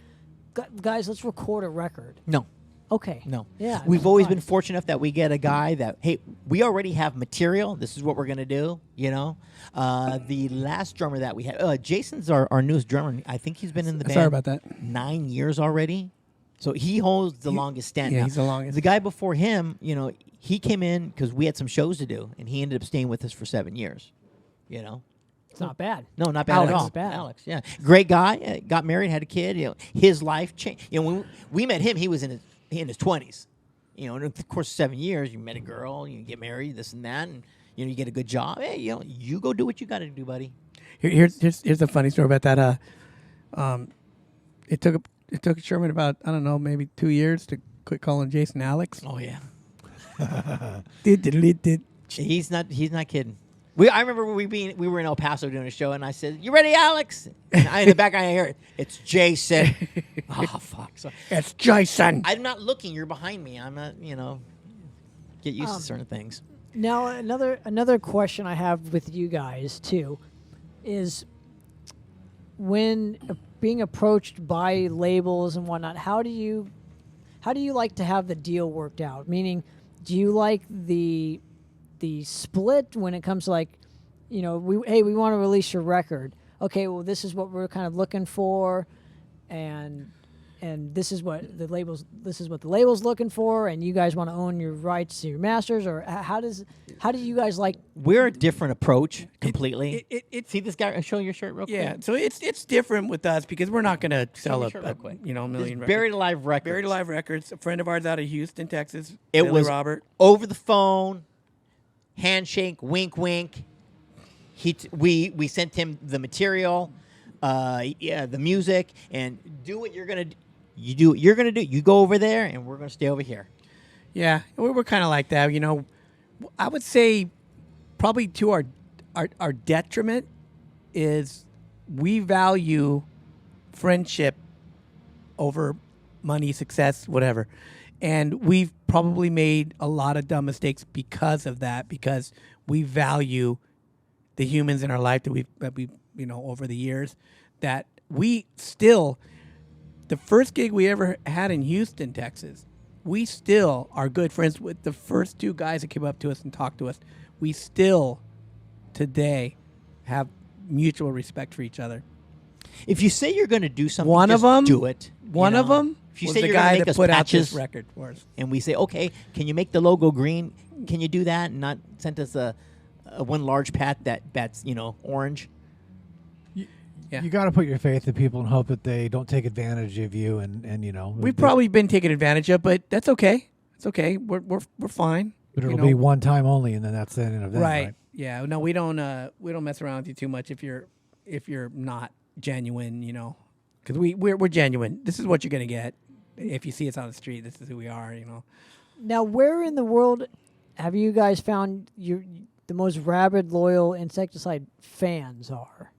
guys, let's record a record? No. Okay. No. Yeah. We've always been fortunate enough that we get a guy that, hey, we already have material. This is what we're going to do, The last drummer that we had, Jason's our newest drummer. I think he's been in the band. Sorry about that. 9 years already. So he holds the longest stand. Yeah, now. he's the longest. The guy before him, he came in because we had some shows to do, and he ended up staying with us for 7 years, It's not bad. No, not bad Alex at all. is bad. Alex, yeah. Great guy. Got married, had a kid. His life changed. When we met him, he was in his 20s. And in the course of 7 years, you met a girl, you get married, this and that, and you get a good job. Hey, you go do what you got to do, buddy. Here's a funny story about that. It took Sherman about, I don't know, maybe 2 years to quit calling Jason Alex. Oh yeah. Did. He's not kidding. I remember we were in El Paso doing a show, and I said, "You ready, Alex?" And in the back, I hear it. It's Jason. Oh fuck! So, It's Jason. I'm not looking. You're behind me. I'm not. Get used to certain things. Now, another question I have with you guys too is, being approached by labels and whatnot, how do you like to have the deal worked out? Meaning, do you like the split when it comes to like, we want to release your record. Okay, well, this is what we're kind of looking for, and this is what the label's looking for, and you guys want to own your rights to your masters, or how do you guys like? We're a different approach completely. See this guy? Show your shirt real quick. Yeah, so it's different with us because we're not going to sell your a shirt real quick. million records. Buried Alive Records. Buried Alive Records. A friend of ours out of Houston, Texas. It Billy was Robert. over the phone, handshake, wink, wink. We sent him the material, the music, and do what you're gonna do. You do what you're gonna do. You go over there, and we're gonna stay over here. Yeah, we're kind of like that. I would say probably to our detriment is we value friendship over money, success, whatever. And we've probably made a lot of dumb mistakes because of that, because we value the humans in our life that we over the years, that we still, the first gig we ever had in Houston, Texas, we still are good friends with the first two guys that came up to us and talked to us. We still today have mutual respect for each other. If you say you're going to do something, One just of them, do it. One of them if you was say the you're gonna guy make that us put out patches, this record for us. and we say, okay, can you make the logo green? Can you do that and not send us a one large that's orange? Yeah. You got to put your faith in people and hope that they don't take advantage of you, and We've probably been taken advantage of, but that's okay. It's okay. We're fine. But it'll be one time only, and then that's the end of that. Right. Yeah. No, we don't mess around with you too much if you're not genuine, because we're genuine. This is what you're gonna get if you see us on the street. This is who we are. Now, where in the world have you guys found the most rabid, loyal Insecticide fans are?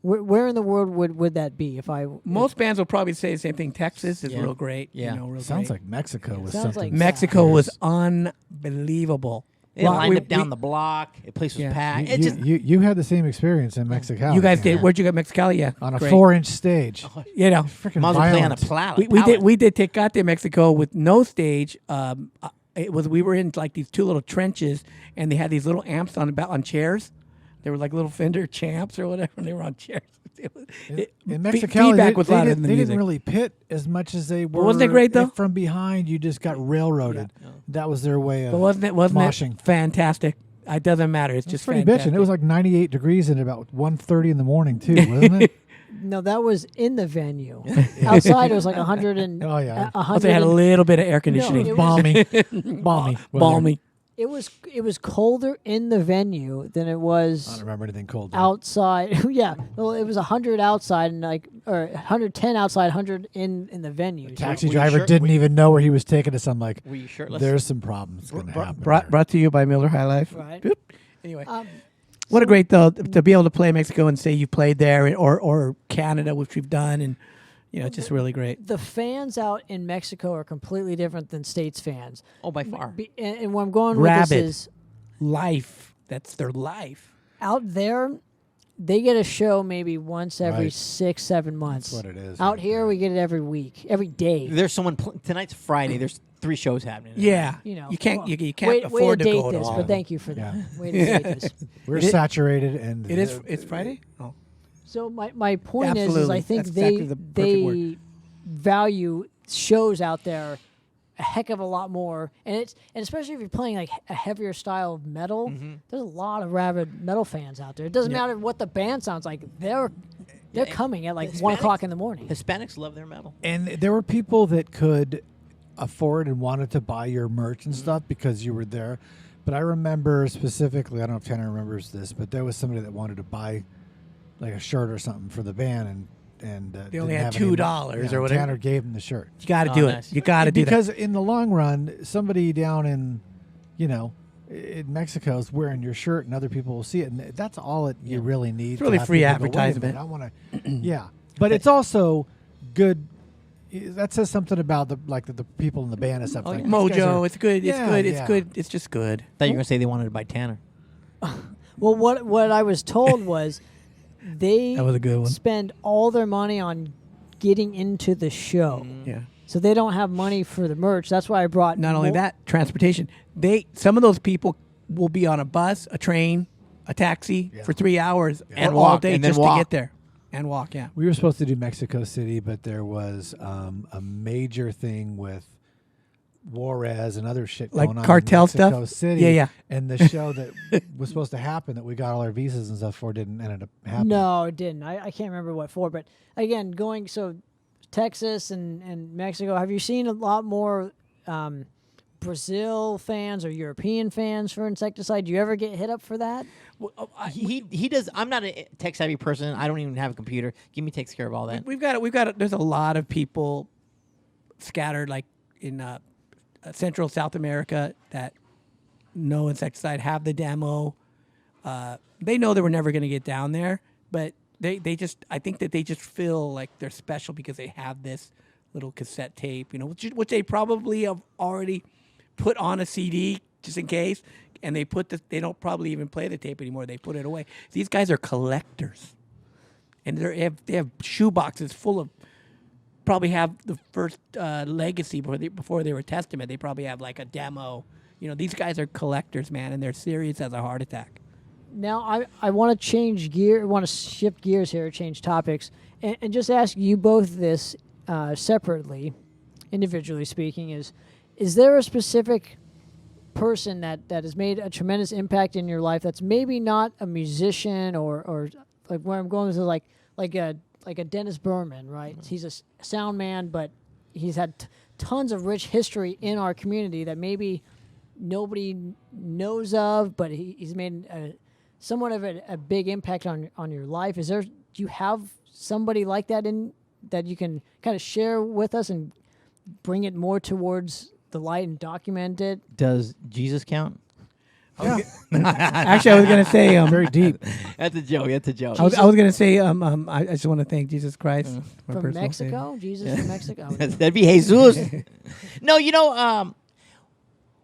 Where in the world would that be? Most bands will probably say the same thing. Texas is real great. Yeah. Real Sounds great. like Mexico was Sounds something. like Mexico was unbelievable. They lined up down the block. The place was Yeah. packed. You had the same experience in Mexico. You guys did. Where'd you get Mexicali? Yeah, on a great. 4-inch stage. Freaking Might as well play on a violent. pallet. We did Tecate, Mexico with no stage. We were in like these two little trenches, and they had these little amps on chairs. They were like little Fender champs or whatever, and they were on chairs. In Mexico, feedback was louder than the they music. didn't really pit as much as they were. wasn't it great, though? From behind, you just got railroaded. Yeah. That was their way of But wasn't moshing. it fantastic? It doesn't matter. It's just pretty fantastic. bitchin'. It was like 98 degrees at about 1:30 in the morning too, wasn't it? No, that was in the venue. Outside, it was like 100 and Oh, yeah. 100. They had a little bit of air conditioning. it was- balmy. Balmy. It was colder in the venue than it I was don't remember anything cold. outside. Yeah, well, it was 100 outside and or 110 outside, 100 in the venue. Taxi Were you driver sure- didn't even know where he was taking us. I'm like, Were you shirtless? there's some problems going to happen. Brought to you by Miller High Life. Right. Boop. Anyway, what a great though to be able to play Mexico and say you played there, or Canada, which we've done, and it's just really great. The fans out in Mexico are completely different than States fans. Oh, by far. And where I'm going Rabid. with this is Life. That's their life. out there, they get a show maybe once every Right. 6-7 months. That's what it is. Out here, we get it every week, every day. There's someone tonight's Friday. There's 3 shows happening. You You can't. well, You can't way to afford to date go to this, all but of them. thank you for that. Yeah. Way to date this. We're It is- saturated, and It is. It's Friday. Oh. So my point is Absolutely. I think That's they exactly the perfect word. value shows out there a heck of a lot more, and especially if you're playing like a heavier style of metal. Mm-hmm. There's a lot of rabid metal fans out there. It doesn't matter what the band sounds like; they're coming at like 1 o'clock in the morning. Hispanics love their metal. And there were people that could afford and wanted to buy your merch and stuff because you were there. But I remember specifically, I don't know if Tanner remembers this, but there was somebody that wanted to buy like a shirt or something for the band, and They only didn't had have any $2 money. or Yeah, whatever. Tanner gave him the shirt. You got to Oh, do nice. it. You got to do that. Because in the long run, somebody down in, in Mexico is wearing your shirt, and other people will see it, and that's all you really need. It's really to have free people go, "Wait a advertisement." minute, I want to, yeah. But it's also good. That says something about the people in the band and stuff. Oh, like these guys Mojo. are- It's good. It's Yeah, good. It's yeah. good. It's just good. I thought you were going to say they wanted to buy Tanner. Well, what I was told was they That was a good one. spend all their money on getting into the show. Yeah. So they don't have money for the merch. That's why I brought. Not only that, transportation. Some of those people will be on a bus, a train, a taxi for 3 hours And or all walk, day and then just walk. to get there and walk. Yeah. We were supposed to do Mexico City, but there was a major thing with Juarez and other shit Like going on cartel in Mexico stuff? City. Yeah, yeah. And the show that was supposed to happen that we got all our visas and stuff for didn't ended up happening. No, it didn't. I can't remember what for. But again, Texas and Mexico. Have you seen a lot more Brazil fans or European fans for Insecticide? Do you ever get hit up for that? He does. I'm not a tech savvy person. I don't even have a computer. Gimme takes care of all that. We've got. There's a lot of people scattered like in Central South America that know Insecticide, have the demo. They know that we're never going to get down there, but they just, I think that they just feel like they're special because they have this little cassette tape, which they probably have already put on a CD just in case, and they don't probably even play the tape anymore. They put it away. These guys are collectors, and they have shoe boxes full of. Probably have the first legacy before they were Testament. They probably have like a demo. These guys are collectors, man, and they're serious as a heart attack. Now, I want to change gear. Want to shift gears here, change topics, and just ask you both this separately, individually speaking. Is there a specific person that has made a tremendous impact in your life that's maybe not a musician or like where I'm going with is like a Dennis Berman, right? Mm-hmm. He's a sound man, but he's had tons of rich history in our community that maybe nobody knows of, but he's made somewhat of a big impact on your life. Do you have somebody like that that you can kind of share with us and bring it more towards the light and document it? Does Jesus count? Actually, I was gonna say very deep. That's a joke. That's a joke. I was gonna say I just want to thank Jesus Christ From Mexico, Jesus from Mexico. That'd be Jesus. No,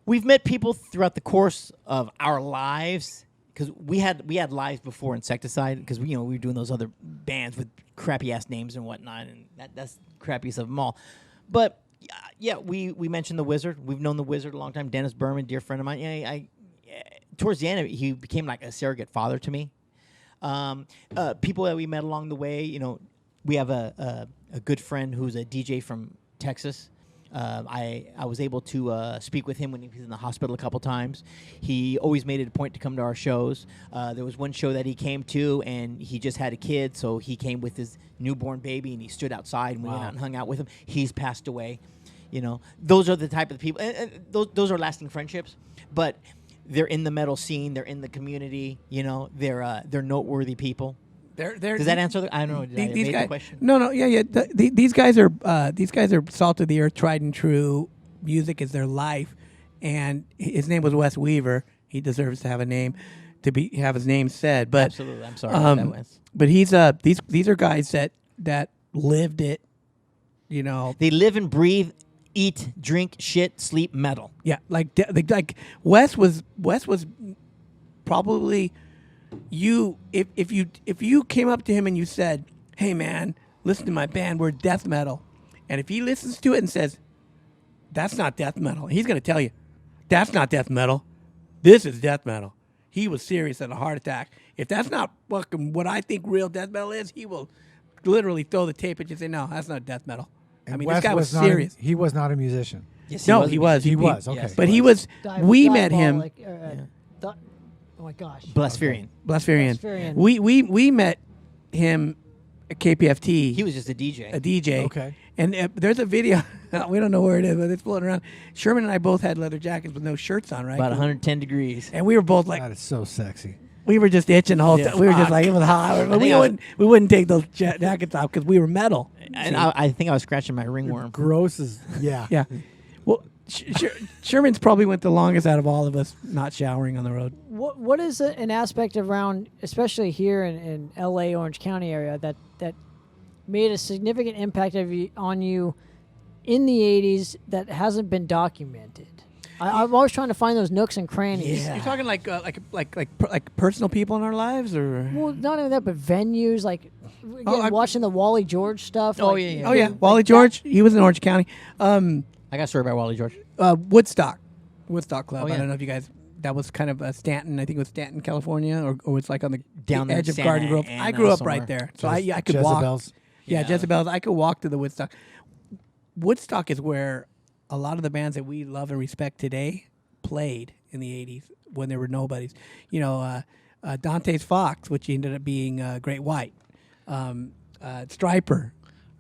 we've met people throughout the course of our lives because we had lives before Insecticide because we were doing those other bands with crappy ass names and whatnot, and that's the crappiest of them all. But yeah, we mentioned the Wizard. We've known the Wizard a long time. Dennis Berman, dear friend of mine. I towards the end, he became like a surrogate father to me. People that we met along the way, we have a good friend who's a DJ from Texas. I was able to speak with him when he was in the hospital a couple times. He always made it a point to come to our shows. There was one show that he came to, and he just had a kid, so he came with his newborn baby, and he stood outside, and we went out and hung out with him. He's passed away. Those are the type of people, and those are lasting friendships, but they're in the metal scene. They're in the community. They're noteworthy people. Does that answer? I don't know. Did I evade the question? No. Yeah. These guys are salt of the earth, tried and true. Music is their life, and his name was Wes Weaver. He deserves to have a name, have his name said. But absolutely, I'm sorry. That was. But he's these are guys that lived it. They live and breathe, eat, drink, shit, sleep, metal. Yeah, like Wes was probably if you came up to him and you said, "Hey man, listen to my band, we're death metal," and if he listens to it and says, "That's not death metal," he's gonna tell you, "That's not death metal. This is death metal." He was serious at a heart attack. If that's not fucking what I think real death metal is, he will literally throw the tape at you and say, "No, that's not death metal." And Wes this guy was serious. He was not a musician. Yes, He was. He was. Okay. Yes. But he was. We met him. Oh my gosh. Blaspherian. Blaspherian. We met him at KPFT. He was just a DJ. A DJ. Okay. And there's a video. We don't know where it is, but it's floating around. Sherman and I both had leather jackets with no shirts on, right? About 110 degrees. And we were both like, That is so sexy. we were just itching the whole time. We were just like, it was hot. But we wouldn't take those jackets off because we were metal. And I think I was scratching my ringworm. Gross as yeah. Yeah. Well, Sherman's probably went the longest out of all of us not showering on the road. What is an aspect around, especially here in L.A. Orange County area, that made a significant impact on you in the 80s that hasn't been documented? I'm always trying to find those nooks and crannies. You're talking like personal people in our lives, or Well, not only that, but venues like watching the Wally George stuff. Oh, like, yeah. oh yeah, Wally George. He was in Orange County. I got a story about Wally George. Woodstock Club. Oh, yeah. I don't know if you guys. That was kind of Stanton. I think it was Stanton, California, or it's like on the Down edge of Santa Garden Grove. Ana I grew up somewhere. right there, so I could walk. Jezebel's. Yeah, Yeah. Jezebel's. I could walk to the Woodstock. Woodstock is where a lot of the bands that we love and respect today played in the 80s when there were nobodies. You know, Dante's Fox, which ended up being Great White. Striper.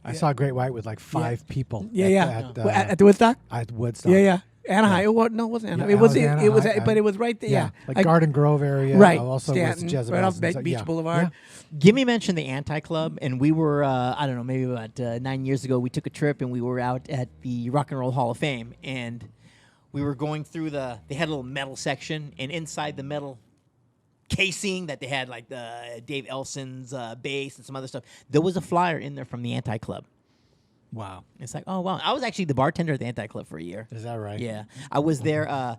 I saw Great White with like 5 people. Yeah, At, At the Woodstock? at Woodstock. Yeah. Anaheim. No, it wasn't Anaheim. Yeah, it was. Anaheim. It was. But it was right there. Yeah, Like Garden Grove area. Right. Also Stanton, with Jezebel's. right off and Beach so- Boulevard. Gimme mentioned the Anti-Club, and we were, I don't know, maybe about 9 years ago, we took a trip, and we were out at the Rock and Roll Hall of Fame, and we were going through they had a little metal section, and inside the metal casing that they had, like Dave Elson's bass and some other stuff, there was a flyer in there from the Anti-Club. Wow. It's like, oh, wow. I was actually the bartender at the Anti-Club for a year. Is that right? Yeah. I was there.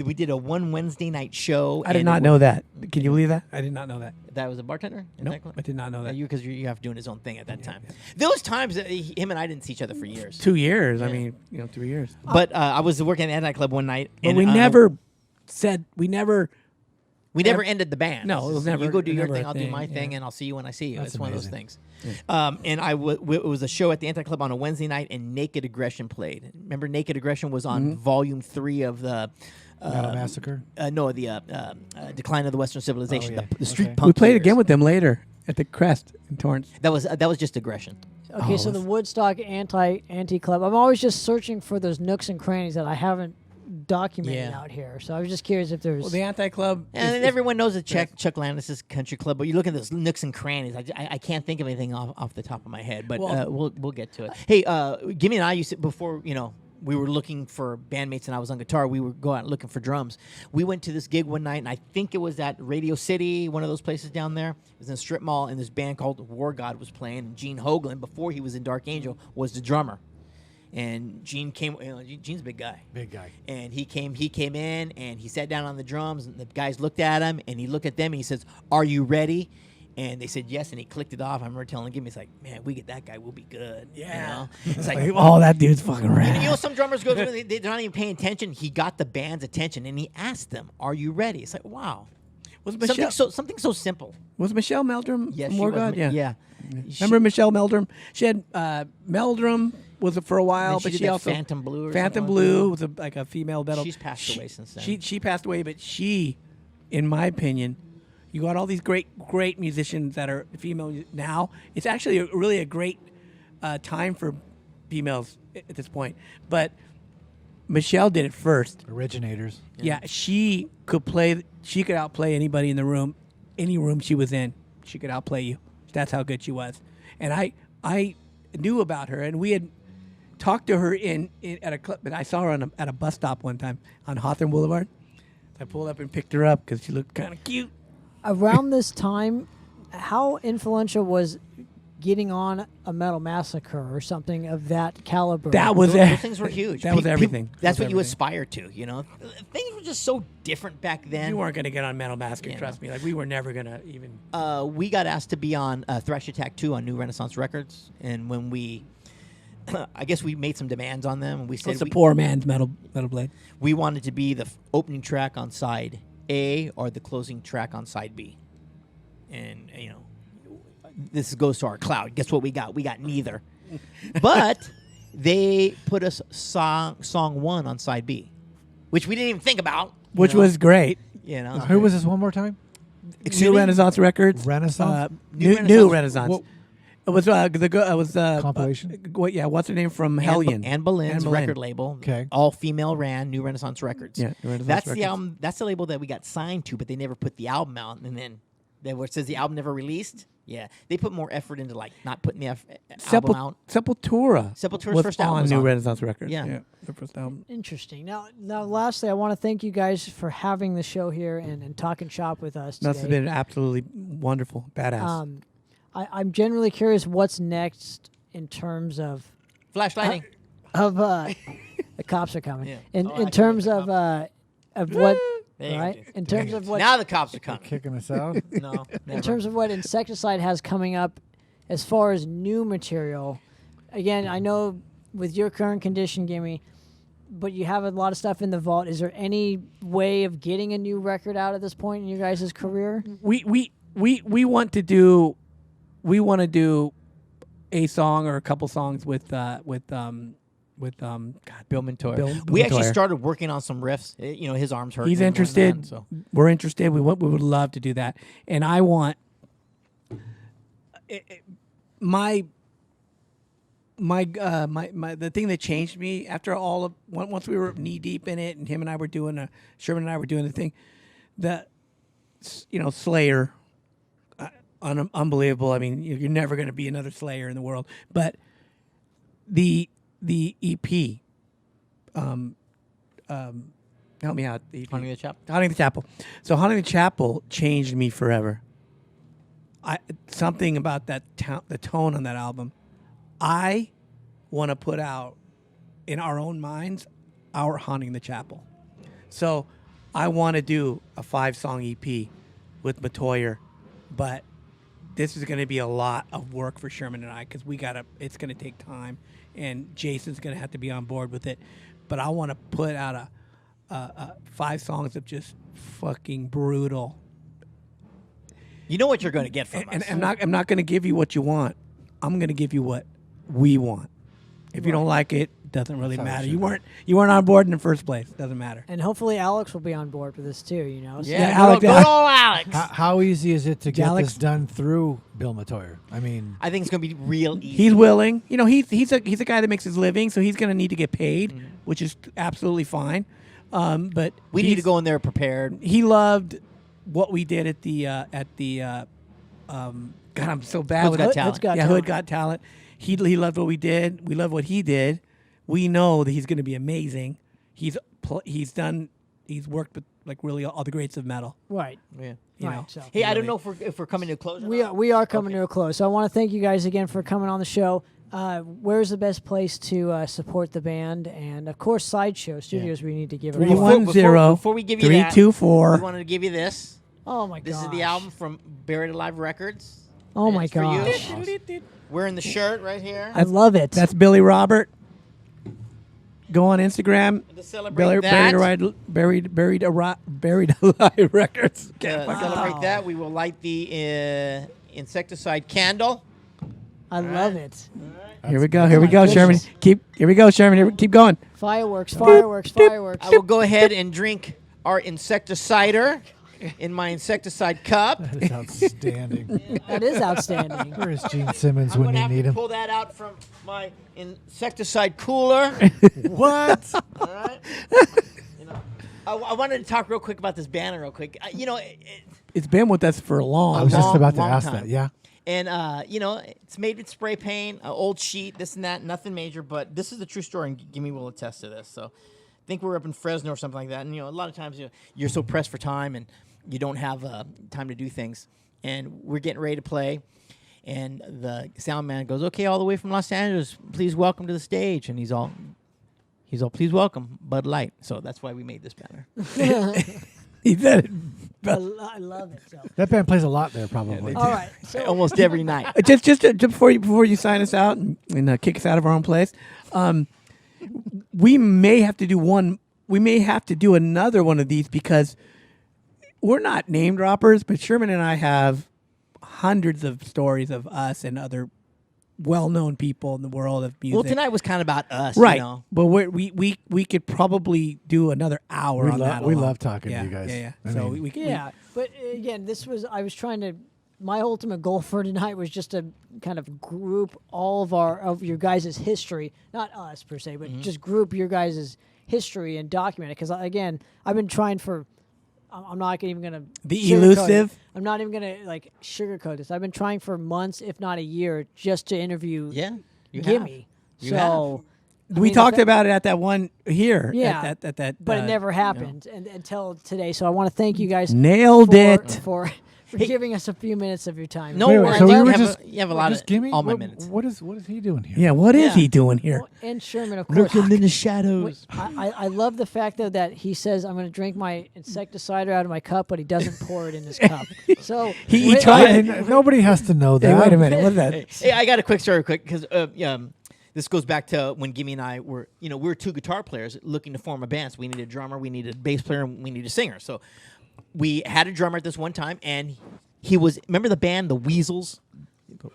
We did a one Wednesday night show. I did not know that. Can you believe that? I did not know that. That was a bartender? No, I did not know that. Because you have doing his own thing at that time. Those times, him and I didn't see each other for years. 2 years. I mean, 3 years. But I was working at the Anti-Club one night. But and we never said we never. We never ended the band. No, it was never. You go do your never a thing, I'll do my yeah. thing, and I'll see you when I see you. That's It's one of those amazing. things. And it was a show at the Anti-Club on a Wednesday night, and Naked Aggression played. Remember, Naked Aggression was on Volume 3 of the Metal Massacre. the Decline of the Western Civilization, yeah. the street Okay. punk. We played years. again with them later at the Crest in Torrance. That was just aggression. Okay, so the Woodstock anti club. I'm always just searching for those nooks and crannies that I haven't documented Yeah. out here. So I was just curious if there's. Well, the Anti-Club. And everyone knows that Chuck Landis's country club, but you look at those nooks and crannies. I can't think of anything off the top of my head, but we'll get to it. Hey, Gimme and I used to, before we were looking for bandmates and I was on guitar, we would go out looking for drums. We went to this gig one night, and I think it was at Radio City, one of those places down there. It was in a strip mall, and this band called War God was playing, and Gene Hoglan, before he was in Dark Angel, was the drummer. And Gene came. Gene's a big guy. Big guy. And he came in and he sat down on the drums, and the guys looked at him, and he looked at them and he says, "Are you ready?" And they said yes, and he clicked it off. I remember telling him, he's like, "Man, we get that guy, we'll be good." Yeah. It's like, Oh, that dude's fucking rad. some drummers go, they're not even paying attention. He got the band's attention, and he asked them, "Are you ready?" It's like, wow. Was Michelle? Something so simple. Was Michelle Meldrum? Yes, from she War was. God? Yeah. She- Remember Michelle Meldrum? She had Meldrum was for a while, Then but did she that also Phantom Blue. Or Phantom something Blue like was like a female metal. She's passed away since then. She passed away, but she, in my opinion, you got all these great musicians that are female now. It's actually really a great time for females at this point. But Michelle did it first. Originators. Yeah, she could play. She could outplay anybody in the room, any room she was in. She could outplay you. That's how good she was. And I knew about her, and we had talked to her at a club. But I saw her at a bus stop one time on Hawthorne Boulevard. I pulled up and picked her up because she looked kind of cute. Around this time, how influential was getting on a Metal Massacre or something of that caliber? That was those things were huge. That was everything. That's That what was you everything. aspire to. Things were just so different back then. You weren't going to get on Metal Massacre, Yeah. trust me. Like we were never going to even. We got asked to be on Thrash Attack 2 on New Renaissance Records, and when we, I guess we made some demands on them, and we said It's a poor man's Metal Blade. we wanted to be the opening track on side A or the closing track on side B, and this goes to our cloud. Guess what we got? We got neither, but they put us song 1 on side B, which we didn't even think about, Which was great. Who was this one more time? New Renaissance Records. Renaissance? New Renaissance. What- It was Compilation? What's her name from Hellion? Anne Boleyn's Anne Boleyn. record label. Okay. All female ran New Renaissance Records. Yeah, New Renaissance that's the Records. album. That's the label that we got signed to, but they never put the album out. And then where it says the album never released. Yeah, they put more effort into not putting the album out. Sepultura. Sepultura's was first album on was New on. Renaissance Records. Yeah. Their first album. Interesting. Now, lastly, I want to thank you guys for having the show here and talking shop with us today. Must have been absolutely wonderful, badass. I'm generally curious what's next in terms of Flashlighting. The cops are coming. Yeah. In terms of what, There you right? go. In terms of what, Now the cops are coming. Kicking us out. No, in never. terms of what Insecticide has coming up, as far as new material, again, I know with your current condition, Gimmi, but you have a lot of stuff in the vault. Is there any way of getting a new record out at this point in your guys' career? We want to do a song or a couple songs with God, Bill Montoya. Bill We actually Montoya. started working on some riffs. His arms hurt. He's more than interested. that, so. We're interested. We would love to do that. And I want my the thing that changed me after all of once we were knee deep in it, and him and I were doing Sherman and I were doing the thing, that Slayer, unbelievable. I mean, you're never going to be another Slayer in the world, but the EP, help me out. The EP. Haunting the Chapel. Haunting the Chapel. So Haunting the Chapel changed me forever. Something about that the tone on that album. I want to put out in our own minds our Haunting the Chapel. So I want to do a 5-song EP with Matoyer, but this is going to be a lot of work for Sherman and I because it's going to take time, and Jason's going to have to be on board with it. But I want to put out a 5 songs of just fucking brutal. You know what you're going to get from And us. I'm not going to give you what you want. I'm going to give you what we want. If you don't like it, doesn't really That's how it matter. should You weren't on board in the first place. Doesn't matter. And hopefully Alex will be on board for this too. So- Yeah, Alex. Alex- Good old Alex. How easy is it to get Alex- this done through Bill Matoyer? I mean, I think it's going to be real easy. He's willing. He's a guy that makes his living, so he's going to need to get paid, which is absolutely fine. But we need to go in there prepared. He loved what we did at the God, I'm so bad Hood's with Got it. Talent. Got Yeah, Talent. Hood Got Talent. He loved what we did. We love what he did. We know that he's going to be amazing. He's worked with like really all the greats of metal. Right. Yeah. You Right, know. so- Hey, I don't know if we're coming to a close. Or not. We are coming to a close. So I want to thank you guys again for coming on the show. Where's the best place to support the band? And of course, Sideshow Studios. We need to give it. 310 Before we give you that, 324. we wanted to give you this. Oh my god! This is the album from Buried Alive Records. Oh my It's for you. gosh! Wearing the shirt right here. I love it. That's Billy Robert. Go on Instagram. To celebrate Buried Alive Records. To celebrate that, we will light the insecticide candle. I love it. Here we go, Sherman. goodness. Keep going. Fireworks! Fireworks! Fireworks! I will go ahead and drink our insecticider in my insecticide cup. that is outstanding. That is outstanding. Where is Gene Simmons I'm when going to you have need to him? pull that out from my insecticide cooler. What? All right. I wanted to talk real quick about this banner, real quick. It's been with us for a long I was just long, about to long ask time. that. Yeah. And it's made with spray paint, an old sheet, this and that, nothing major. But this is the true story, and Gimmi will attest to this. So, I think we're up in Fresno or something like that. And a lot of times you're so pressed for time, and you don't have time to do things. And we're getting ready to play, and the sound man goes, "Okay, all the way from Los Angeles, please welcome to the stage." And he's all, "Please welcome Bud Light." So that's why we made this banner. He said it. I love it. So. That band plays a lot there, probably. All right. So Almost every night. Just before you sign us out and kick us out of our own place, we may have to do one. We may have to do another one of these because we're not name droppers, but Sherman and I have hundreds of stories of us and other well-known people in the world of music. Well, tonight was kind of about us, right? But we could probably do another hour on We that. we alone. love talking to Yeah, you guys. Yeah. I So mean, we yeah, but again, I was trying to. My ultimate goal for tonight was just to kind of group all of your guys' history, not us per se, but just group your guys' history and document it. Because again, I've been trying for. I'm not even gonna The elusive? I'm not even gonna sugarcoat this. I've been trying for months, if not a year, just to interview. Yeah, you Gimmi. You So we talked about it at that one here. Yeah, at that. but it never happened until today. So I want to thank you guys. Nailed it. for for giving us a few minutes of your time. No Wait, worries. so we you, were have just you have a lot of Gimmi? all my minutes. What is he doing here? Yeah, what is Yeah. he doing here? Well, and Sherman, of course. Lurking in the shadows. I love the fact though that he says I'm going to drink my insecticide out of my cup, but he doesn't pour it in his cup. So He wait- tried. Nobody has to know that. Hey, wait a minute. What's that? Hey, I got a quick story, because this goes back to when Gimmi and I were, we were two guitar players looking to form a band. So we needed a drummer, we needed a bass player, and we needed a singer. So we had a drummer at this one time, and he was, remember the band, the Weasels?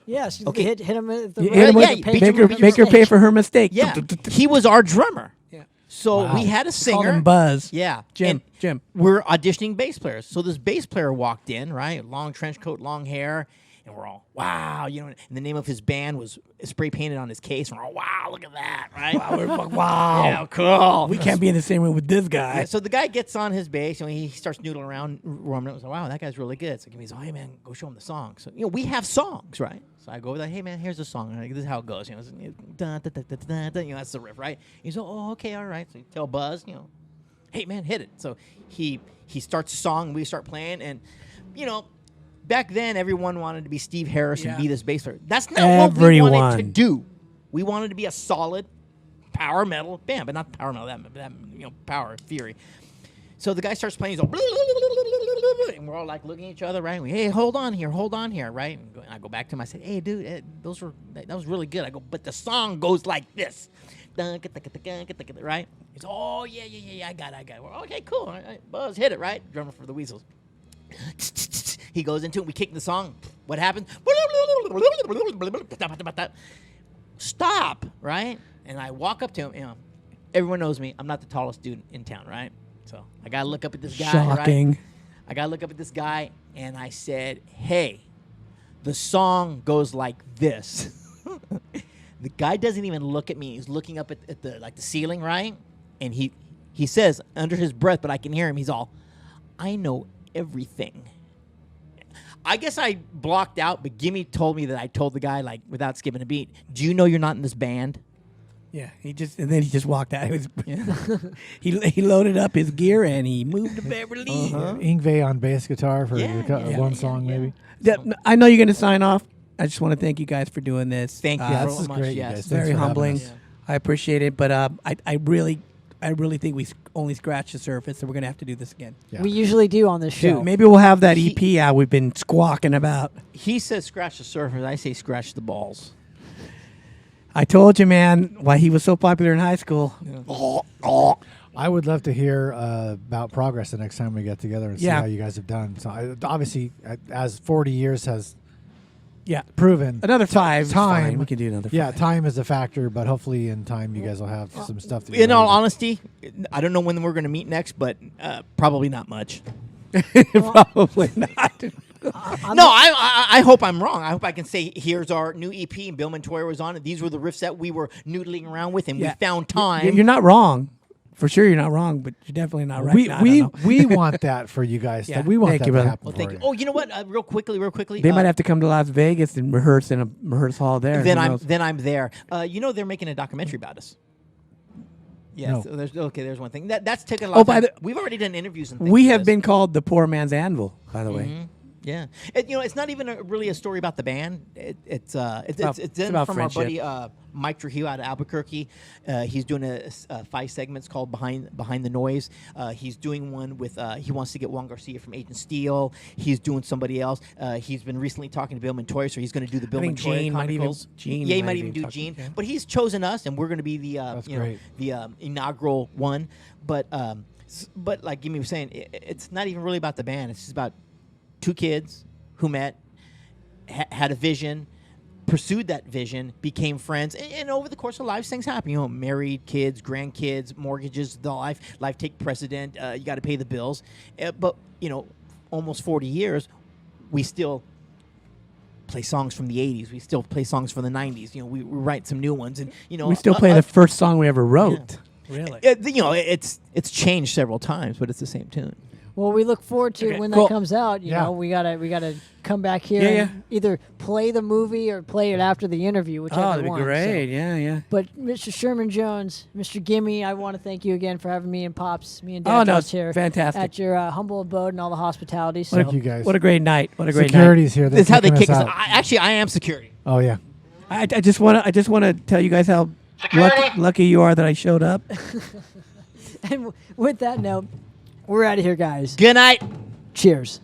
Yes, Okay. hit him with the You right- hit him with- yeah, pay beat for make your- her your make her pay mistake. for her mistake. Yeah, he was our drummer. Yeah. So Wow. we had a Call singer. him Buzz. Yeah, Jim. and Jim. We're auditioning bass players. So this bass player walked in, right? Long trench coat, long hair, and we're all, wow, and the name of his band was spray painted on his case. And we're all, wow, look at that, right? Wow. Yeah, cool. We can't be in the same room with this guy. Yeah, so the guy gets on his bass and he starts noodling around, warming up. So, wow, that guy's really good. So Gimmy's, oh, hey man, go show him the song. So we have songs, right? So I go with that. Hey man, here's the song. And this is how it goes. It's, dun, dun, dun, dun, dun, dun, that's the riff, right? He's oh, okay, all right. So you tell Buzz, hey man, hit it. So he starts the song. We start playing, and back then everyone wanted to be Steve Harris and be this bass player. That's not what we wanted to Everyone. do. We wanted to be a solid power metal band, but not power metal, that power fury. So the guy starts playing, he's all, and we're all like looking at each other, right? Hey, hold on here, right? And I go back to him, I said, hey, dude, that was really good. I go, but the song goes like this, right? He's, oh, yeah, I got it. Well, okay, cool. All right, Buzz, hit it, right? Drummer for the Weasels. He goes into it, we kick the song. What happens? Stop, right? And I walk up to him, everyone knows me. I'm not the tallest dude in town, right? So I got to look up at this guy, Shocking. right? I got to look up at this guy, and I said, hey, the song goes like this. The guy doesn't even look at me. He's looking up at the ceiling, right? And he says under his breath, but I can hear him, he's all, I know everything. I guess I blocked out, but Gimmi told me that I told the guy, like, without skipping a beat, do you know you're not in this band? Yeah, he just walked out. He loaded up his gear and he moved to Beverly. Ingve on bass guitar for one song, maybe. I know you're going to sign off. I just want to thank you guys for doing this. Thank you Yeah, so this is much. great, you Yes. guys. Thanks Very for having humbling. us. I appreciate it, but I really think we only scratched the surface, so we're going to have to do this again. Yeah. We usually do on this show. Dude, maybe we'll have that EP out we've been squawking about. He says scratch the surface. I say scratch the balls. I told you, man, why he was so popular in high school. I would love to hear about progress the next time we get together and see Yeah. how you guys have done. So obviously, as 40 years has Yeah. proven, Another 5 is time. fine. We can do another 5. yeah, time is a factor, but hopefully in time you guys will have some stuff. That In all honesty, I don't know when we're going to meet next, but probably not much. Probably not. I hope I'm wrong. I hope I can say, here's our new EP, and Bill Montoya was on it. These were the riffs that we were noodling around with, and we found time. You're not wrong. For sure, you're not wrong, but you're definitely not right. we I don't know. we want that for you guys. Yeah. We want Thank that you, to brother. happen Well, for thank you. you. Oh, you know what? Real quickly. They might have to come to Las Vegas and rehearse in a rehearse hall there. Then Who I'm knows? there. They're making a documentary about us. Yes. No. So there's one thing that's taken a lot. Oh, of time. by the- We've already done interviews and things. We for have this. been called the poor man's anvil, by the way. Mm-hmm. Yeah, it's not even really a story about the band. It's in about from our friendship. buddy Mike Trujillo out of Albuquerque. He's doing a 5 segments called Behind the Noise. He's doing one with he wants to get Juan Garcia from Agent Steel. He's doing somebody else. He's been recently talking to Bill Montoya, so he's going to do the Bill I think Montoya Gene might even- Chronicles. Gene yeah, he might might even even do talk to Gene. him. But he's chosen us, and we're going to be the great. the inaugural one. But like Gimmi was saying, it's not even really about the band. It's just about 2 kids who met, had a vision, pursued that vision, became friends, and over the course of lives, things happen. Married, kids, grandkids, mortgages, the life take precedent. You got to pay the bills, but almost 40 years, we still play songs from the 80s. We still play songs from the 90s. We write some new ones, and We still play the first song we ever wrote. Really? It's changed several times, but it's the same tune. Well, we look forward to Okay, when cool. that comes out. You Yeah. know, we gotta come back here and either play the movie or play it after the interview, whichever that'd be one. great. So. Yeah. But Mr. Sherman Jones, Mr. Gimmi, I want to thank you again for having me and Pops, me and Dad it's here fantastic. at your humble abode and all the hospitality. So. Thank you guys. What a great night. What a great Security's here. This is how they kick us out. out. Actually, I am security. Oh yeah. night. I just want to tell you guys how lucky you are that I showed up. And with that note, we're out of here, guys. Good night. Cheers.